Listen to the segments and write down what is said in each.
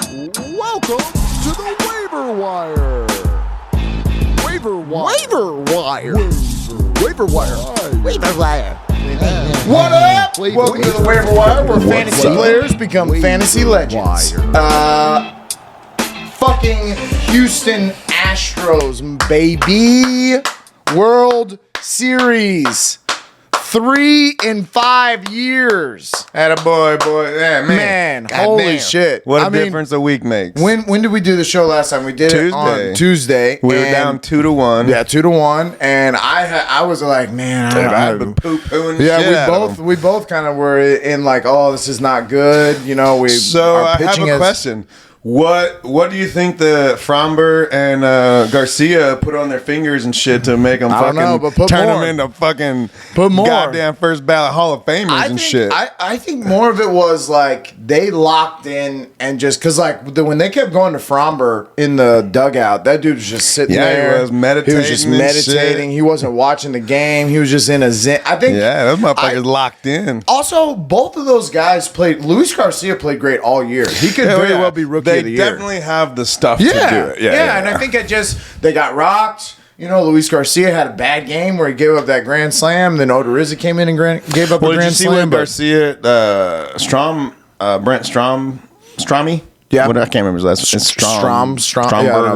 Welcome to the Waiver Wire. Waiver Wire. Waiver Wire. Waiver Wire. Waiver Wire. What up? Welcome to the Waiver Wire, where fantasy players become fantasy legends. Fucking Houston Astros, baby. World Series. 3 in 5 years. Attaboy, boy. Yeah, Man, God holy damn. shit. What a difference a week makes. When did we do the show last time? We did it on Tuesday. We were down 2-1. Yeah, 2-1. And I was like, man, I've been poo-pooing we both kind of were in like, oh, this is not good. You know, So I have a question. What do you think the Fromber and Garcia put on their fingers and shit to make them turn them into fucking goddamn first ballot Hall of Famers and shit? I think more of it was like they locked in and just because like when they kept going to Fromber in the dugout, that dude was just sitting there. He was meditating. He was just meditating. He wasn't watching the game. He was just in a zen. I think. Yeah, those motherfuckers locked in. Also, both of those guys played. Luis Garcia played great all year. He could very well be rookie. They definitely have the stuff to do it. Yeah, and I think they got rocked. You know, Luis Garcia had a bad game where he gave up that grand slam. Then Odorizzi came in and gave up a grand slam. Garcia, Brent Stromy? Yeah. I can't remember his last name. Stromberg or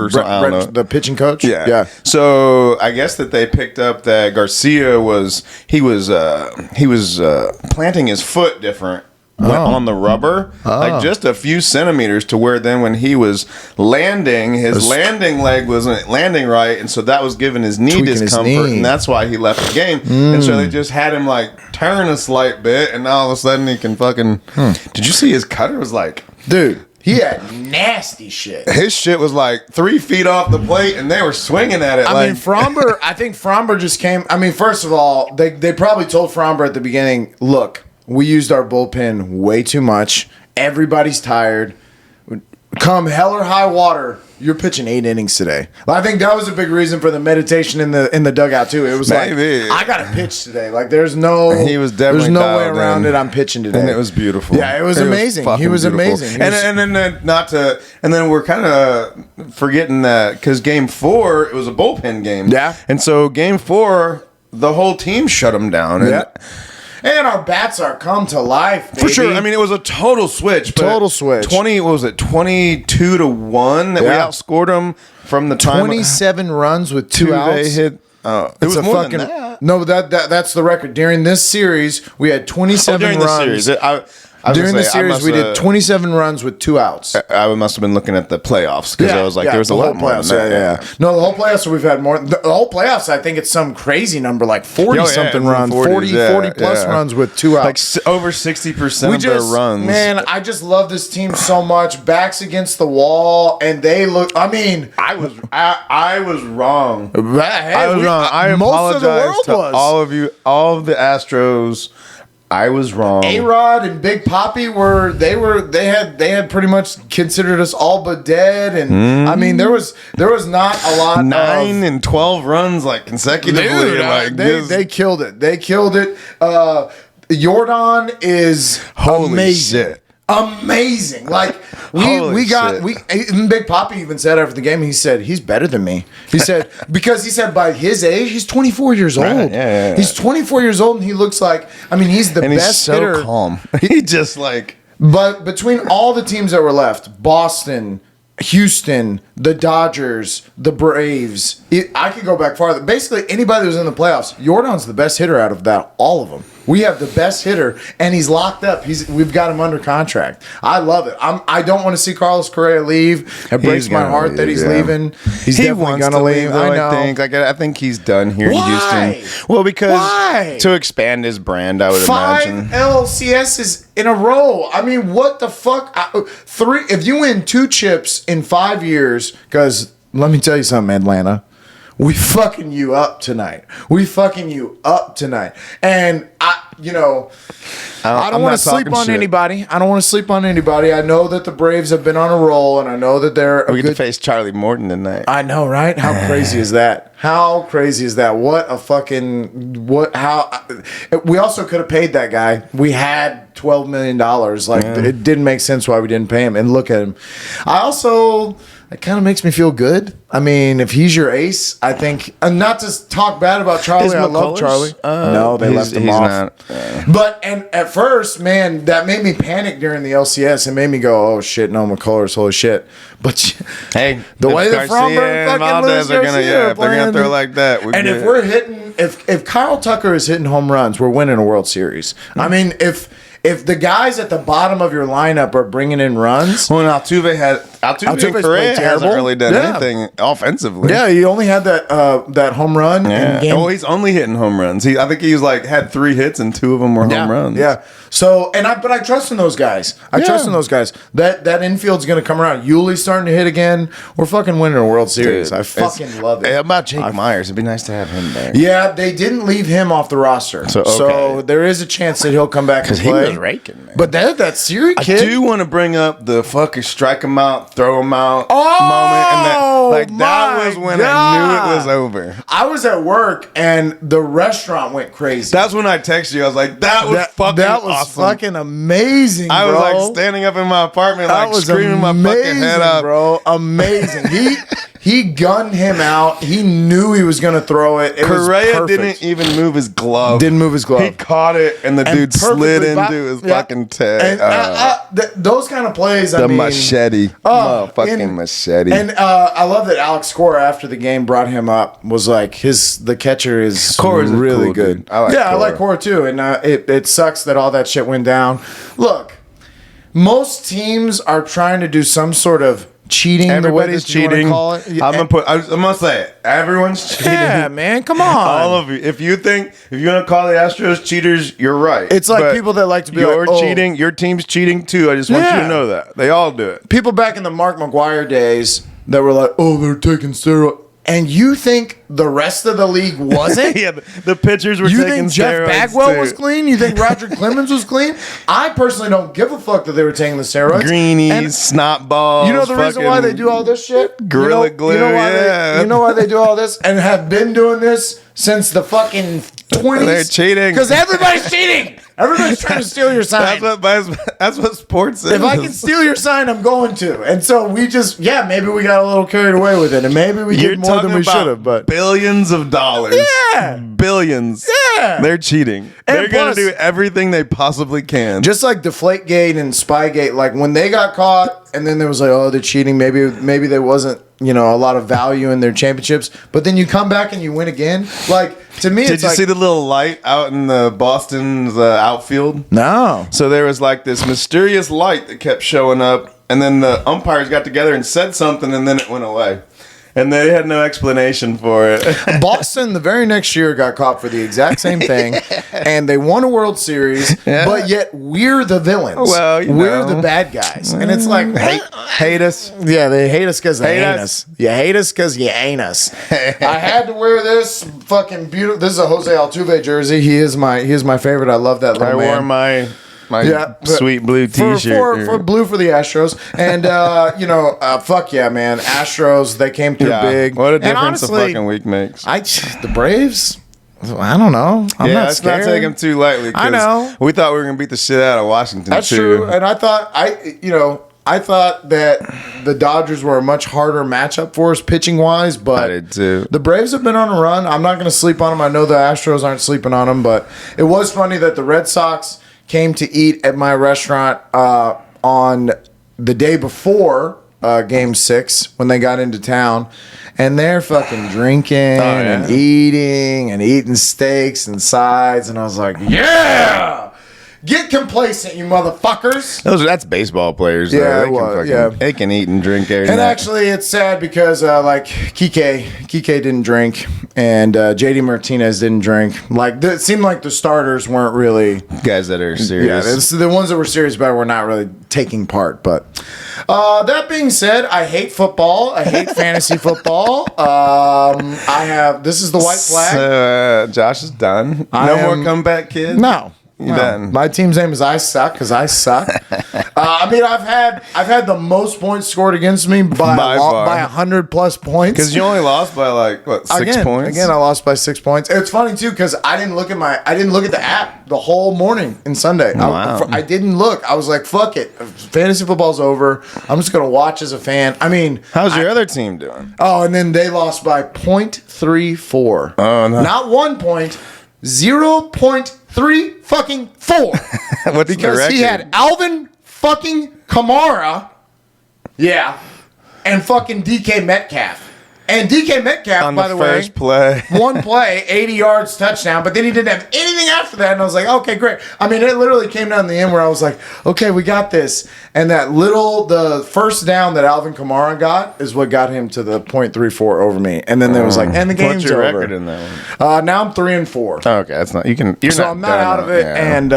something. I don't know. The pitching coach? Yeah. So I guess that they picked up that Garcia was planting his foot different. On the rubber, like just a few centimeters to where then when he was landing, his landing leg wasn't landing right, and so that was giving his knee discomfort, and that's why he left the game. And so they just had him like turn a slight bit, and all of a sudden he can fucking. Did you see his cutter was like, dude? He had nasty shit. His shit was like 3 feet off the plate, and they were swinging at it. I mean, Fromber. I think Fromber just came. I mean, first of all, they probably told Fromber at the beginning, look. We used our bullpen way too much. Everybody's tired. Come hell or high water, you're pitching 8 innings today. I think that was a big reason for the meditation in the dugout too. It was like I got to pitch today. Like there's no way around it. I'm pitching today, and it was beautiful. Yeah, it was amazing. He was amazing. And then we're kind of forgetting that because Game 4 it was a bullpen game. Yeah, and so Game 4 the whole team shut him down. And our bats are come to life, baby. For sure. I mean, it was a total switch. 22-1 that we outscored them from the time. 27 runs with 2 outs. They hit. It was more than that. No, that's the record. During this series, we had 27 runs. During the series, we did 27 runs with 2 outs. I must have been looking at the playoffs because I was like, there was a lot more than that. Yeah. No, the whole playoffs, we've had more. The whole playoffs, I think it's some crazy number, like 40-something runs, 40-plus runs with 2 outs. Like over 60% of their runs. Man, I just love this team so much. Backs against the wall, and they look, I mean. I was wrong. I was wrong. I apologize to all of you, all of the Astros. I was wrong. A-Rod and Big Papi they had pretty much considered us all but dead, and I mean there was not a lot. 9 and 12 runs like consecutively. Dude, they killed it. They killed it. Jordan is amazing. Shit. Amazing. Like even Big Papi even said after the game, he said he's better than me. He said because he said by his age he's 24 years old. Right, yeah. He's 24 years old and he looks like he's the best hitter. He's so calm. He just like. But between all the teams that were left, Boston, Houston, the Dodgers, the Braves, I could go back farther. Basically, anybody that was in the playoffs, Jordan's the best hitter out of all of them. We have the best hitter, and he's locked up. We've got him under contract. I love it. I don't want to see Carlos Correa leave. It breaks my heart that he's leaving. He definitely going to leave. Though, I think he's done here in Houston. Well, because to expand his brand, I would imagine. 5 LCSs in a row. I mean, what the fuck? 3. If you win 2 chips in 5 years, because let me tell you something, Atlanta. We fucking you up tonight. And I don't want to sleep on anybody. I don't want to sleep on anybody. I know that the Braves have been on a roll, and I know that they're we get to face Charlie Morton tonight. I know, right? How crazy is that? How crazy is that? We also could have paid that guy. We had $12 million. It didn't make sense why we didn't pay him. And look at him. It kind of makes me feel good. I mean, if he's your ace, I think, and not to talk bad about Charlie, I love Charlie. No, they left him off. And at first, man, that made me panic during the LCS. It made me go, oh shit, no, McCullers, holy shit. But hey, the way the Fromberg fucking Luis are if they're gonna throw like that, if we're hitting, if Kyle Tucker is hitting home runs, we're winning a World Series. I mean, if the guys at the bottom of your lineup are bringing in runs, well, Altuve's Correa hasn't really done anything offensively. Yeah, he only had that home run. In game. Well, he's only hitting home runs. I think he's had 3 hits and 2 of them were home runs. Yeah. So, but I trust in those guys. Trust in those guys. That infield's going to come around. Yuli's starting to hit again. We're fucking winning a World Series. Dude, I fucking love it. Hey, how about Jake Myers? It'd be nice to have him there. Yeah, they didn't leave him off the roster. So there is a chance that he'll come back and play. He was raking, man. But that Siri kid. I do want to bring up the fucking strike him out, throw him out moment. And that was when I knew it was over. I was at work and the restaurant went crazy. That's when I texted you. I was like, that was awesome. Fucking amazing, bro. I was standing up in my apartment, screaming my fucking head up. Bro. Amazing. He gunned him out. He knew he was going to throw it. Correa didn't even move his glove. He caught it, and the dude slid into his fucking tag. Those kind of plays, machete. Machete. And I love that Alex Cora, after the game, brought him up. Was like, the catcher is really cool, good. Dude. I like Cora too. And it sucks that all that shit went down. Look, most teams are trying to do some sort of cheating. Everybody's cheating. Call it. I'm gonna say it. Everyone's cheating. Yeah, man, come on. All of you. If you're gonna call the Astros cheaters, you're right. It's like people that like to be cheating. Your team's cheating too. I just want you to know that they all do it. People back in the Mark McGwire days that were like, oh, they're taking steroids. And you think the rest of the league wasn't? Yeah, the pitchers were taking steroids. You think Jeff Bagwell was clean? You think Roger Clemens was clean? I personally don't give a fuck that they were taking the steroids. Greenies, snot balls. You know the reason why they do all this shit? Gorilla Glue, you know why they do all this? And have been doing this since the fucking 20s? They're cheating. Because everybody's cheating. Everybody's trying to steal your sign. That's what sports is. If I can steal your sign, I'm going to. And so we just, maybe we got a little carried away with it. And maybe we did more than we should have. But billions of dollars. Yeah. Billions. Yeah. They're cheating. They're going to do everything they possibly can. Just like Deflategate and Spygate, like when they got caught and then there was like, oh, they're cheating. Maybe there wasn't, a lot of value in their championships. But then you come back and you win again. Like, to me, Did you see the little light out in the Boston's outfield? No. So there was like this mysterious light that kept showing up, and then the umpires got together and said something, and then it went away. And they had no explanation for it. Boston, the very next year, got caught for the exact same thing, and they won a World Series, but yet we're the villains. Well, we're the bad guys. And it's like, hate us. Yeah, they hate us because they ain't us. You hate us because you ain't us. I had to wear this fucking beautiful. This is a Jose Altuve jersey. He is my favorite. I love that little man. I wore my sweet blue T-shirt for blue for the Astros, and fuck yeah, man, Astros, they came through big. What a difference a fucking week makes. The Braves, I don't know. I'm not scared. Let's not take them too lightly. I know. We thought we were gonna beat the shit out of Washington. That's true, and I thought that the Dodgers were a much harder matchup for us pitching wise, but I did too. The Braves have been on a run. I'm not going to sleep on them. I know the Astros aren't sleeping on them, but it was funny that the Red Sox came to eat at my restaurant on the day before Game 6 when they got into town, and they're fucking drinking and eating steaks and sides, and I was like, yeah! Get complacent, you motherfuckers. That's baseball players. Yeah, they can eat and drink every night. And actually, it's sad because Kike didn't drink, and JD Martinez didn't drink. Like it seemed like the starters weren't really guys that are serious. Yeah, the ones that were serious about it were not really taking part. But that being said, I hate football. I hate fantasy football. This is the white flag. Josh is done. No more comeback kid. No. You done. My team's name is I Suck because I suck. I mean, I've had the most points scored against me by 100 plus points. Because you only lost by like what 6 points? Again, I lost by 6 points. It's funny too because I didn't look at the app the whole morning and Sunday. Wow. I didn't look. I was like, fuck it. Fantasy football's over. I'm just gonna watch as a fan. I mean, how's your other team doing? Oh, and then they lost by 0.34. Oh no, not 1 point. 0.3 fucking 4. What's because the record? he had Alvin fucking Kamara, and fucking DK Metcalf. And DK Metcalf, on by the the way, first play, one play, 80 yards, touchdown, but then he didn't have anything after that. And I was like, okay, great. I mean, it literally came down to the end where I was like, okay, we got this. And the first down that Alvin Kamara got is what got him to the 0.34 over me. And then there was like, and the game's what's your over. record in that one? Now I'm 3-4. Oh, okay, that's not you're so not I'm not out of it, and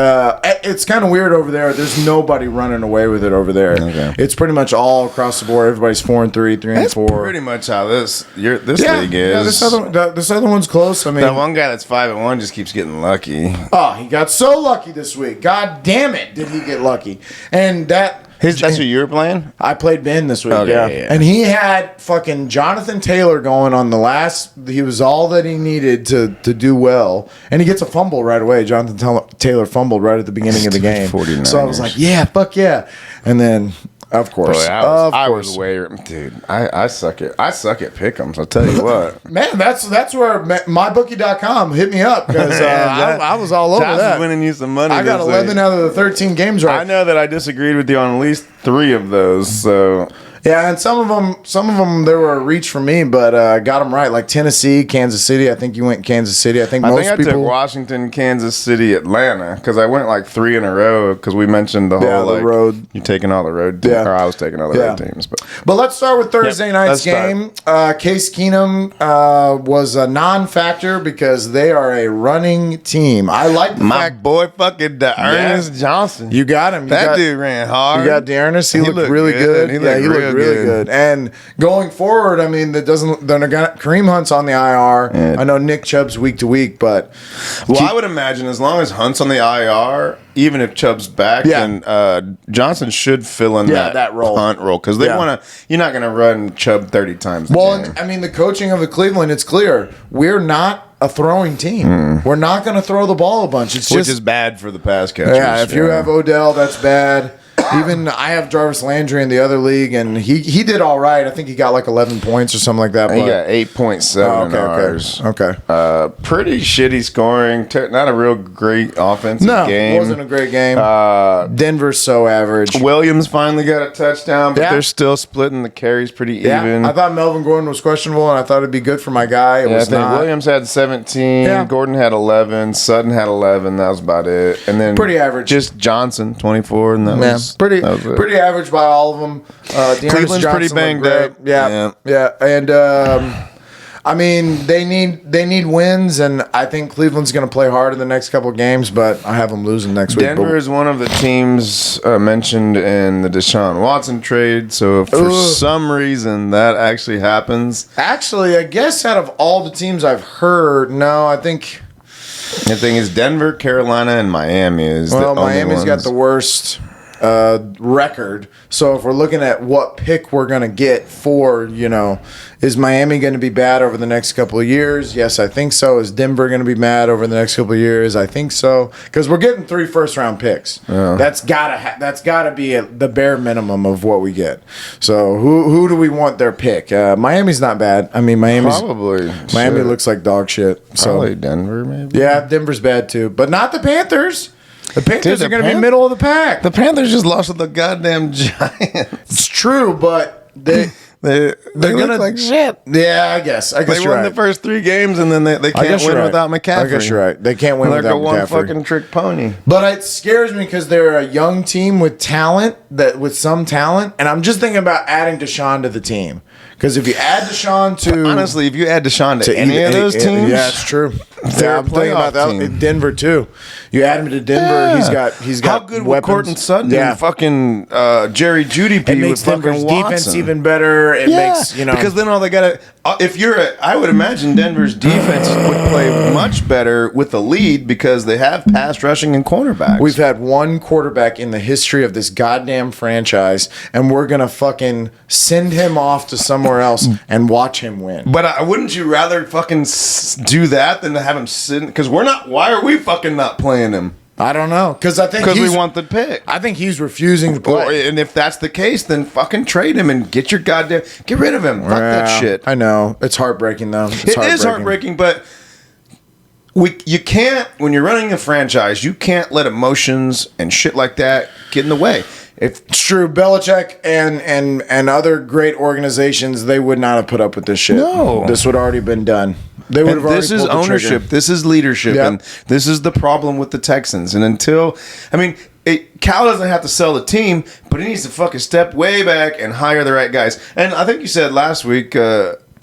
it's kind of weird over there. There's nobody running away with it over there. Okay. It's pretty much all across the board. Everybody's 4-3, 3-4. That's pretty much how this league is. Yeah, this other one's close. I mean, that one guy that's 5-1 just keeps getting lucky. Oh, he got so lucky this week. God damn it, did he get lucky? And that's who you were playing? I played Ben this week, Okay, yeah. And he had fucking Jonathan Taylor going on the last. He was all that he needed to do well. And he gets a fumble right away. Jonathan Taylor fumbled right at the beginning of the game. 49ers. So I was like, yeah, fuck yeah. And then, of course. Boy, I was way, dude. I suck at pick'ems. I'll tell you what, man. That's where mybookie.com hit me up because I was all over Josh that. Was winning you some money. I got 11 out of the 13 games right. I know that I disagreed with you on at least 3 of those. So yeah, and some of them they were a reach for me, but I got them right. Like Tennessee, Kansas City. I think you went Kansas City. I think I took Washington, Kansas City, Atlanta because I went like 3 in a row because we mentioned the whole road. You taking all the road teams, or I was taking all the road teams. But let's start with Thursday night's game. Case Keenum was a non-factor because they are a running team. I like my boy fucking Ernest Johnson. You got him. That dude ran hard. You got Dearness. He looked really good. He looked really good. And going forward, I mean, Kareem Hunt's on the IR. Yeah. I know Nick Chubb's week to week, but I would imagine as long as Hunt's on the IR, even if Chubb's back, then Johnson should fill in that role. Hunt role because they want to. You're not going to run Chubb 30 times. Well, I mean, the coaching of the Cleveland, it's clear we're not a throwing team. We're not going to throw the ball a bunch. Which is bad for the pass catchers. Yeah, if you have Odell, that's bad. Even I have Jarvis Landry in the other league, and he did all right. I think he got like 11 points or something like that. He got 8.7 ours. Okay. Pretty shitty scoring. Not a real great offensive game. No, wasn't a great game. Denver's so average. Williams finally got a touchdown, but they're still splitting the carries pretty even. I thought Melvin Gordon was questionable, and I thought it'd be good for my guy. It was not. Williams had 17. Gordon had 11. Sutton had 11. That was about it. And then pretty average. Just Johnson 24, and that was pretty average by all of them. Cleveland's pretty banged up. Yeah. And I mean, they need wins, and I think Cleveland's going to play hard in the next couple of games, but I have them losing next week. Denver is one of the teams mentioned in the Deshaun Watson trade, so if for some reason that actually happens. Actually, I guess out of all the teams I've heard, no, I think. The thing is, Denver, Carolina, and Miami Miami's got the worst record. So if we're looking at what pick we're going to get for, is Miami going to be bad over the next couple of years? Yes, I think so. Is Denver going to be bad over the next couple of years? I think so. Because we're getting 3 first-round picks. Yeah. That's gotta be the bare minimum of what we get. So who do we want their pick? Miami's not bad. I mean, Miami looks like dog shit. Probably Denver, maybe. Yeah, Denver's bad too, but not the Panthers. The Panthers are going to be middle of the pack. The Panthers just lost to the goddamn Giants. It's true, but they're going to like shit. Yeah, I guess they won the first 3 games, and then they can't win without McCaffrey. I guess you're right. They can't win without McCaffrey. They're one fucking trick pony. But it scares me because they're a young team with some talent, and I'm just thinking about adding Deshaun to the team. Because if you add Deshaun to... Honestly, if you add Deshaun to any of those teams... Yeah, it's true. I'm thinking about that in Denver, too. You add him to Denver, he's got how good weapons. Would Courtland Sutton and fucking Jerry Jeudy be with fucking Watson? Defense even better, better. It makes, because then all they got to, I would imagine Denver's defense would play much better with the lead because they have pass rushing and cornerbacks. We've had one quarterback in the history of this goddamn franchise, and we're going to fucking send him off to somewhere else and watch him win. But wouldn't you rather fucking do that than to have him sit? Because why are we fucking not playing him? I don't know. Because we want the pick. I think he's refusing to play. And if that's the case, then fucking trade him and get rid of him. Fuck that shit. I know. It's heartbreaking, though. It is heartbreaking, but you can't, when you're running a franchise, you can't let emotions and shit like that get in the way. It's true. Belichick and other great organizations, they would not have put up with this shit. No. This would already been done. They would have already This is pulled the ownership. trigger. This is leadership. Yep. And this is the problem with the Texans. And Cal doesn't have to sell the team, but he needs to fucking step way back and hire the right guys. And I think you said last week,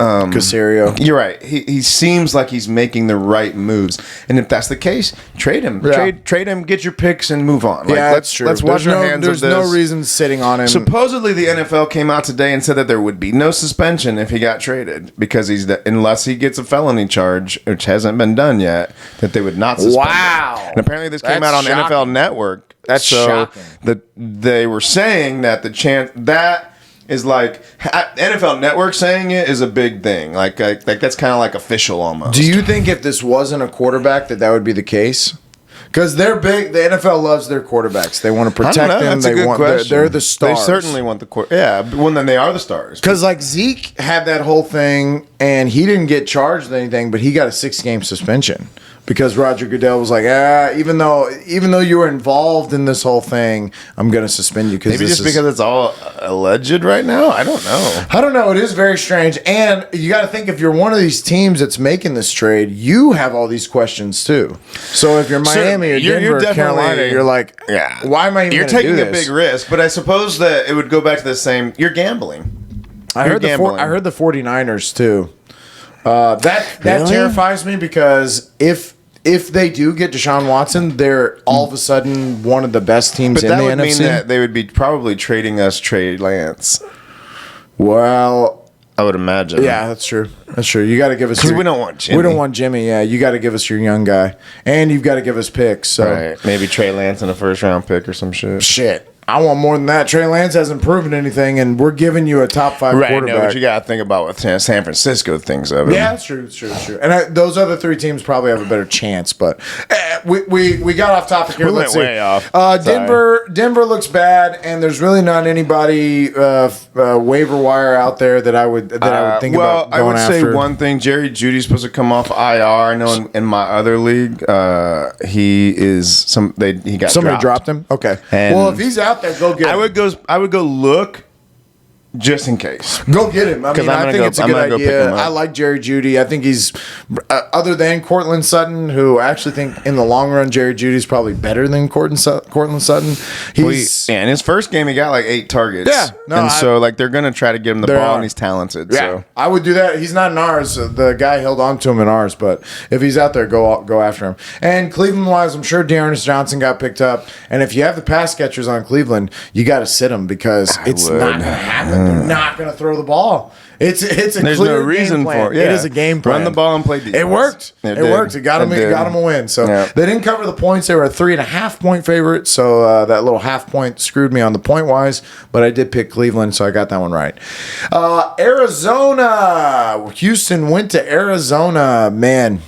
Caserio. You're right. He seems like he's making the right moves, and if that's the case, trade him. Yeah. Trade him. Get your picks and move on. That's true. Let's wash our hands of There's this. no reason sitting on him. Supposedly, the NFL came out today and said that there would be no suspension if he got traded because unless he gets a felony charge, which hasn't been done yet, that they would not suspend him. Wow. And apparently, this came That's out on shocking. NFL Network. That's shocking. They were saying that the chance that is like NFL Network saying it is a big thing. Like that's kind of like official almost. Do you think if this wasn't a quarterback that would be the case? Because they're big. The NFL loves their quarterbacks. They want to protect them. That's a good question. They're the stars. They certainly want the well, then they are the stars. Because like Zeke had that whole thing, and he didn't get charged with anything, but he got a 6-game suspension because Roger Goodell was like, even though you were involved in this whole thing, I'm going to suspend you. Maybe just because it's all alleged right now. I don't know. It is very strange, and you got to think if you're one of these teams that's making this trade, you have all these questions too. So if you're Miami or Denver or Carolina, you're like, why am I even? You're taking a big risk, but I suppose that it would go back to the same. You're gambling. I heard the 49ers too. That terrifies me because if they do get Deshaun Watson, they're all of a sudden one of the best teams in the NFC. But that would mean that they would be probably trading us Trey Lance. Well, I would imagine. Yeah, that's true. That's true. You got to give us because we don't want Jimmy. We don't want Jimmy. Yeah, you got to give us your young guy, and you've got to give us picks. So maybe Trey Lance and a first-round pick or some shit. Shit. I want more than that. Trey Lance hasn't proven anything, and we're giving you a top 5 quarterback. No, but you got to think about what San Francisco thinks of him. Yeah, that's true. It's true. And those other 3 teams probably have a better chance. But we got off topic here. We went way off. Denver looks bad, and there's really not anybody waiver wire out there that I would think about going after. Well, I would say one thing. Jerry Judy's supposed to come off IR. I know in my other league, he got somebody dropped him. Okay. Well, if he's out there, go get him. I would go look just in case. Go get him. I think it's a good idea. I like Jerry Jeudy. I think he's other than Cortland Sutton, who I actually think in the long run Jerry Judy's probably better than Cortland Sutton. In his first game he got like 8 targets. Yeah, so they're gonna try to give him the ball, and he's talented. Yeah, so I would do that. He's not in ours. The guy held on to him in ours, but if he's out there, go after him. And Cleveland wise, I'm sure Dearness Johnson got picked up. And if you have the pass catchers on Cleveland, you got to sit him because it's not gonna happen. They're not going to throw the ball. It's a There's clear no reason game plan. for it. Yeah. It is a game plan. Run the ball and play defense. It worked. It worked. It got them a win. So they didn't cover the points. They were a 3.5-point favorite. So that little half point screwed me on the point wise. But I did pick Cleveland, so I got that one right. Arizona. Houston went to Arizona. Man.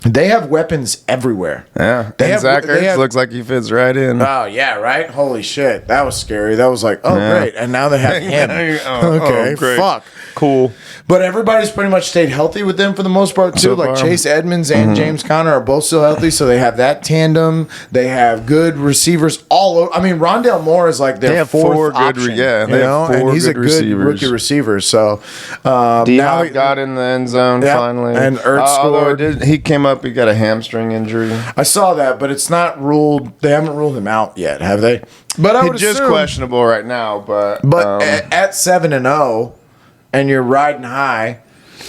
They have weapons everywhere. Yeah. Zach Ertz looks like he fits right in. Oh, yeah, right? Holy shit. That was scary. That was like, great. And now they have him. Okay, great. Fuck. Cool. But everybody's pretty much stayed healthy with them for the most part, too. Like Chase Edmonds and James Conner are both still healthy, so they have that tandem. They have good receivers all over. I mean, Rondale Moore is like their fourth option. And he's a good rookie receiver. So now he got in the end zone finally. And Ertz scored. He came up, he got a hamstring injury. I saw that, but it's not ruled. They haven't ruled him out yet, have they? But I would just assume, questionable right now. But at 7-0. And you're riding high,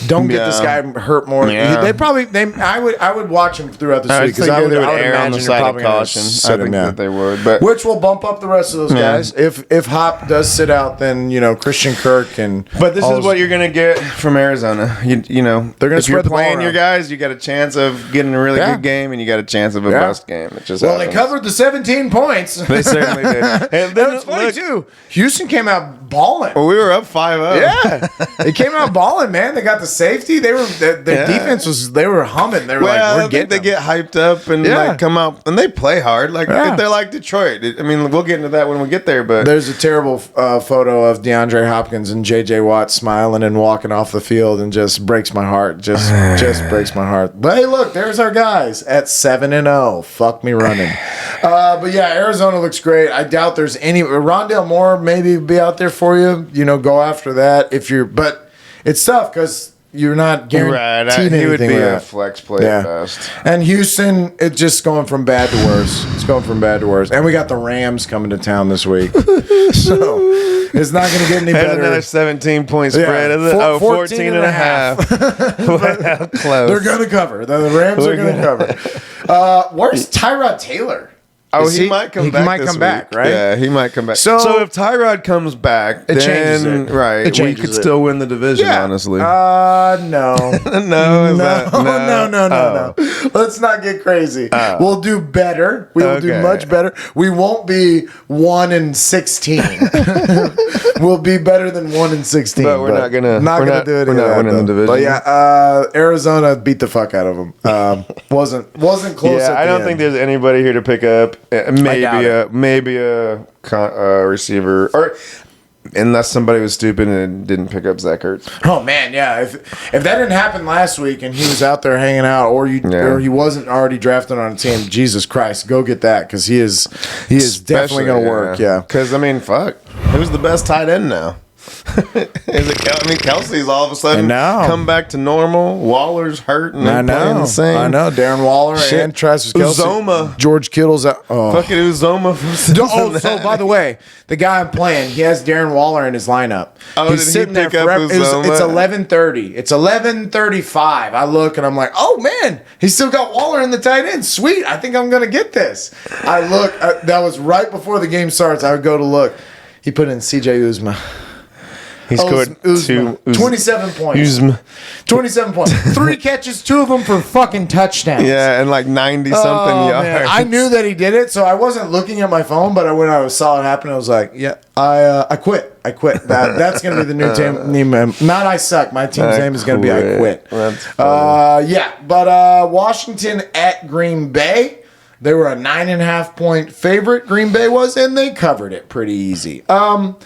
Don't get this guy hurt more. Yeah. I would watch him throughout the I week because think I would they would err on imagine the you're side of probably gonna caution. sit I him think down. that they would, but Which will bump up the rest of those guys. If Hop does sit out, then Christian Kirk and. But this is what you're gonna get from Arizona. You know They're gonna if you're spread the ball playing your around. guys, you got a chance of getting a really good game, and you got a chance of a bust game. It just Well, happens. they covered the 17 points. They certainly did. And then It's funny too. Houston came out balling. Well, we were up 5-0. Yeah, they came out balling, man. They got the safety. Their defense was. They were humming. They were Well, like, I we're think getting they them. get hyped up and like come out and they play hard. Like they're like Detroit. I mean, we'll get into that when we get there. But There's a terrible photo of DeAndre Hopkins and J.J. Watt smiling and walking off the field, and just breaks my heart. Just breaks my heart. But hey, look, there's our guys at 7-0. Fuck me running. But yeah, Arizona looks great. I doubt there's any. Rondale Moore maybe be out there for you. Go after that if you're. But it's tough because you're not guaranteed he would anything be with a that. flex play at best. And Houston, it's just going from bad to worse. It's going from bad to worse. And we got the Rams coming to town this week. So it's not going to get any That's better. another 17-point spread, is it? 14 and a half. Well, close. They're going to cover. The Rams are going to cover. Where's Tyrod Taylor? Oh, he might come back. He might this come back, week. right? Yeah, he might come back. So if Tyrod comes back, it changes then it. right, It we changes could it. still win the division. Honestly, no. No. Let's not get crazy. We'll do better. We will do much better. We won't be 1-16. We'll be better than 1-16. But we're not gonna do it. We're not winning the division. But yeah, Arizona beat the fuck out of them. Wasn't close. Yeah, I don't think there's anybody here to pick up. Maybe a receiver, or unless somebody was stupid and didn't pick up Zach Ertz. Oh man, yeah. If that didn't happen last week and he was out there hanging out, or he wasn't already drafted on a team, Jesus Christ, go get that because he is definitely gonna work. Yeah, because I mean, fuck, who's the best tight end now? Is it Kelsey's all of a sudden come back to normal? Waller's hurt and they're playing the same. I know. Darren Waller and Travis Kelce. Uzoma. George Kittle's out. Oh. Fucking Uzoma from Cincinnati. So by the way, the guy I'm playing, he has Darren Waller in his lineup. Oh, He's did he pick up forever. Uzoma? It's 11:30. It's 11:35. I look and I'm like, oh man, he's still got Waller in the tight end. Sweet. I think I'm gonna get this. I look. That was right before the game starts. I would go to look. He put in C.J. Uzma. He scored 27 points. 27 points. 3 catches, 2 of them for fucking touchdowns. Yeah, and like 90-something yards. Man. I knew that he did it, so I wasn't looking at my phone, but when I saw it happen, I was like, yeah, I quit. That's going to be the new team name. Not I suck. My team's name is going to be I quit. That's funny. But Washington at Green Bay. They were a 9.5-point favorite. Green Bay was, and they covered it pretty easy. But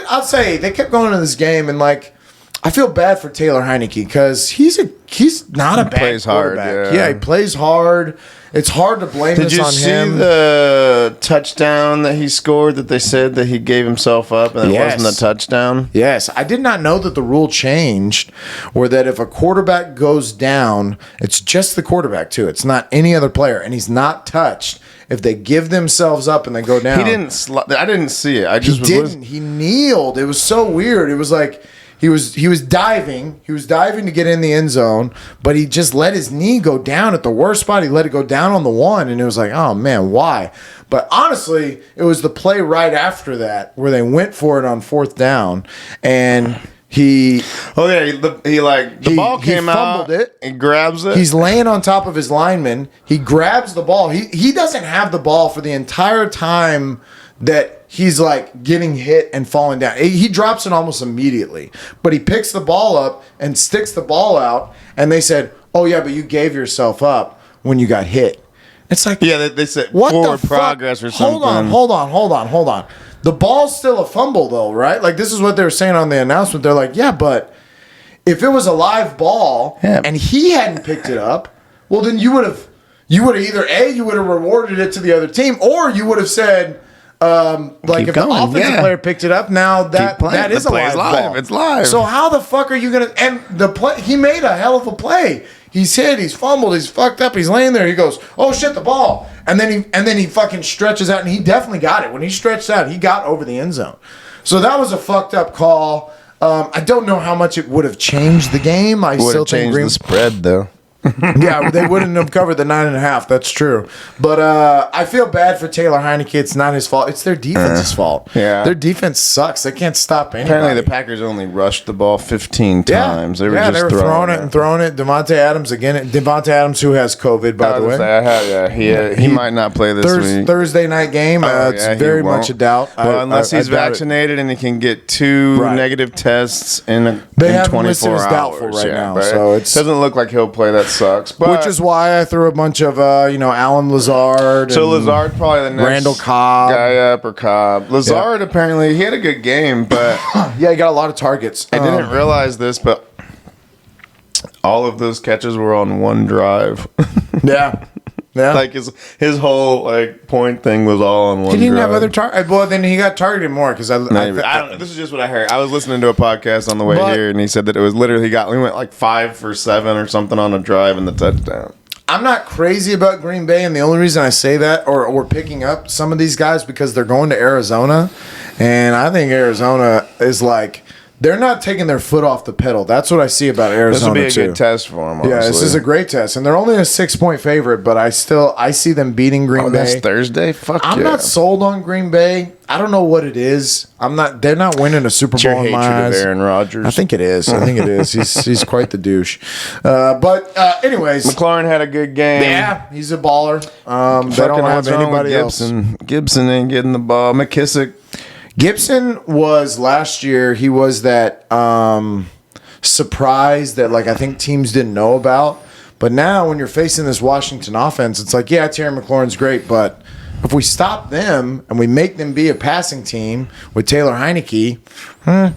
I'll say they kept going into this game, and like I feel bad for Taylor Heineke because he's not a bad quarterback. Yeah, he plays hard. It's hard to blame this on him. Did you see the touchdown that he scored that they said that he gave himself up and it wasn't a touchdown? Yes. I did not know that the rule changed or that if a quarterback goes down, it's just the quarterback too. It's not any other player, and he's not touched. If they give themselves up and they go down. He didn't I didn't see it. He kneeled. It was so weird. It was like he was diving. He was diving to get in the end zone, but he just let his knee go down at the worst spot. He let it go down on the 1, and it was like, oh man, why? But honestly, it was the play right after that where they went for it on 4th down, and the ball came out. Fumbled it. He grabs it. He's laying on top of his lineman. He grabs the ball. He doesn't have the ball for the entire time that he's like getting hit and falling down. He drops it almost immediately, but he picks the ball up and sticks the ball out. And they said, "Oh yeah, but you gave yourself up when you got hit." It's like, yeah, they said what forward the progress or something. Hold on. The ball's still a fumble though, right? Like this is what they were saying on the announcement. They're like, yeah, but if it was a live ball and he hadn't picked it up, well then you would have either you would have rewarded it to the other team, or you would have said. If the offensive player picked it up, now that is a live ball. It's live. So how the fuck are you gonna? And the play, he made a hell of a play. He's hit, he's fumbled, he's fucked up, he's laying there. He goes, "Oh shit, the ball!" And then he fucking stretches out, and he definitely got it. When he stretched out, he got over the end zone. So that was a fucked up call. I don't know how much it would have changed the game. I Would still have think changed Green. the spread though. Yeah, they wouldn't have covered the 9.5. That's true. But I feel bad for Taylor Heineke. It's not his fault. It's their defense's fault. Yeah. Their defense sucks. They can't stop anybody. Apparently, the Packers only rushed the ball 15 times. They were they just were throwing it and throwing it. Devontae Adams again. Devontae Adams, who has COVID, by the way. He might not play this week. Thursday night game. It's he very won't. much a doubt. Well, unless he's I doubt it. vaccinated and he can get 2 Right. negative tests in They have him 24 listed as hours. doubtful right now, but so it doesn't look like he'll play. That sucks. But Which is why I threw a bunch of, Alan Lazard. so and Lazard probably the next Randall Cobb. guy up or Cobb. Lazard apparently he had a good game, but Yeah, he got a lot of targets. I didn't realize this, but all of those catches were on one drive. Yeah. Yeah. Like his whole point thing was all on one. He didn't drive. have other targets. Well, then he got targeted more because Maybe. I don't know. This is just what I heard. I was listening to a podcast on the way But- here, and he said that it was literally he went like 5 for 7 or something on a drive in the touchdown. I'm not crazy about Green Bay, and the only reason I say that or picking up some of these guys because they're going to Arizona, and I think Arizona is like they're not taking their foot off the pedal. That's what I see about Arizona. This will be a too. good test for him. Yeah, Honestly. this is a great test, and they're only a 6-point favorite, but I see them beating Green Bay. That's Thursday. Fuck I'm yeah. not sold on Green Bay. I don't know what it is. They're not winning a Super It's your Bowl in my hatred of eyes. Aaron Rodgers. I think it is. He's quite the douche. Anyways, McLaurin had a good game. yeah, he's a baller. They Fucking don't have what's wrong with anybody else. Gibson. Gibson ain't getting the ball. McKissick. Gibson was last year. He was that surprise that I think teams didn't know about. But now when you're facing this Washington offense, it's like, yeah, Terry McLaurin's great, but if we stop them and we make them be a passing team with Taylor Heineke,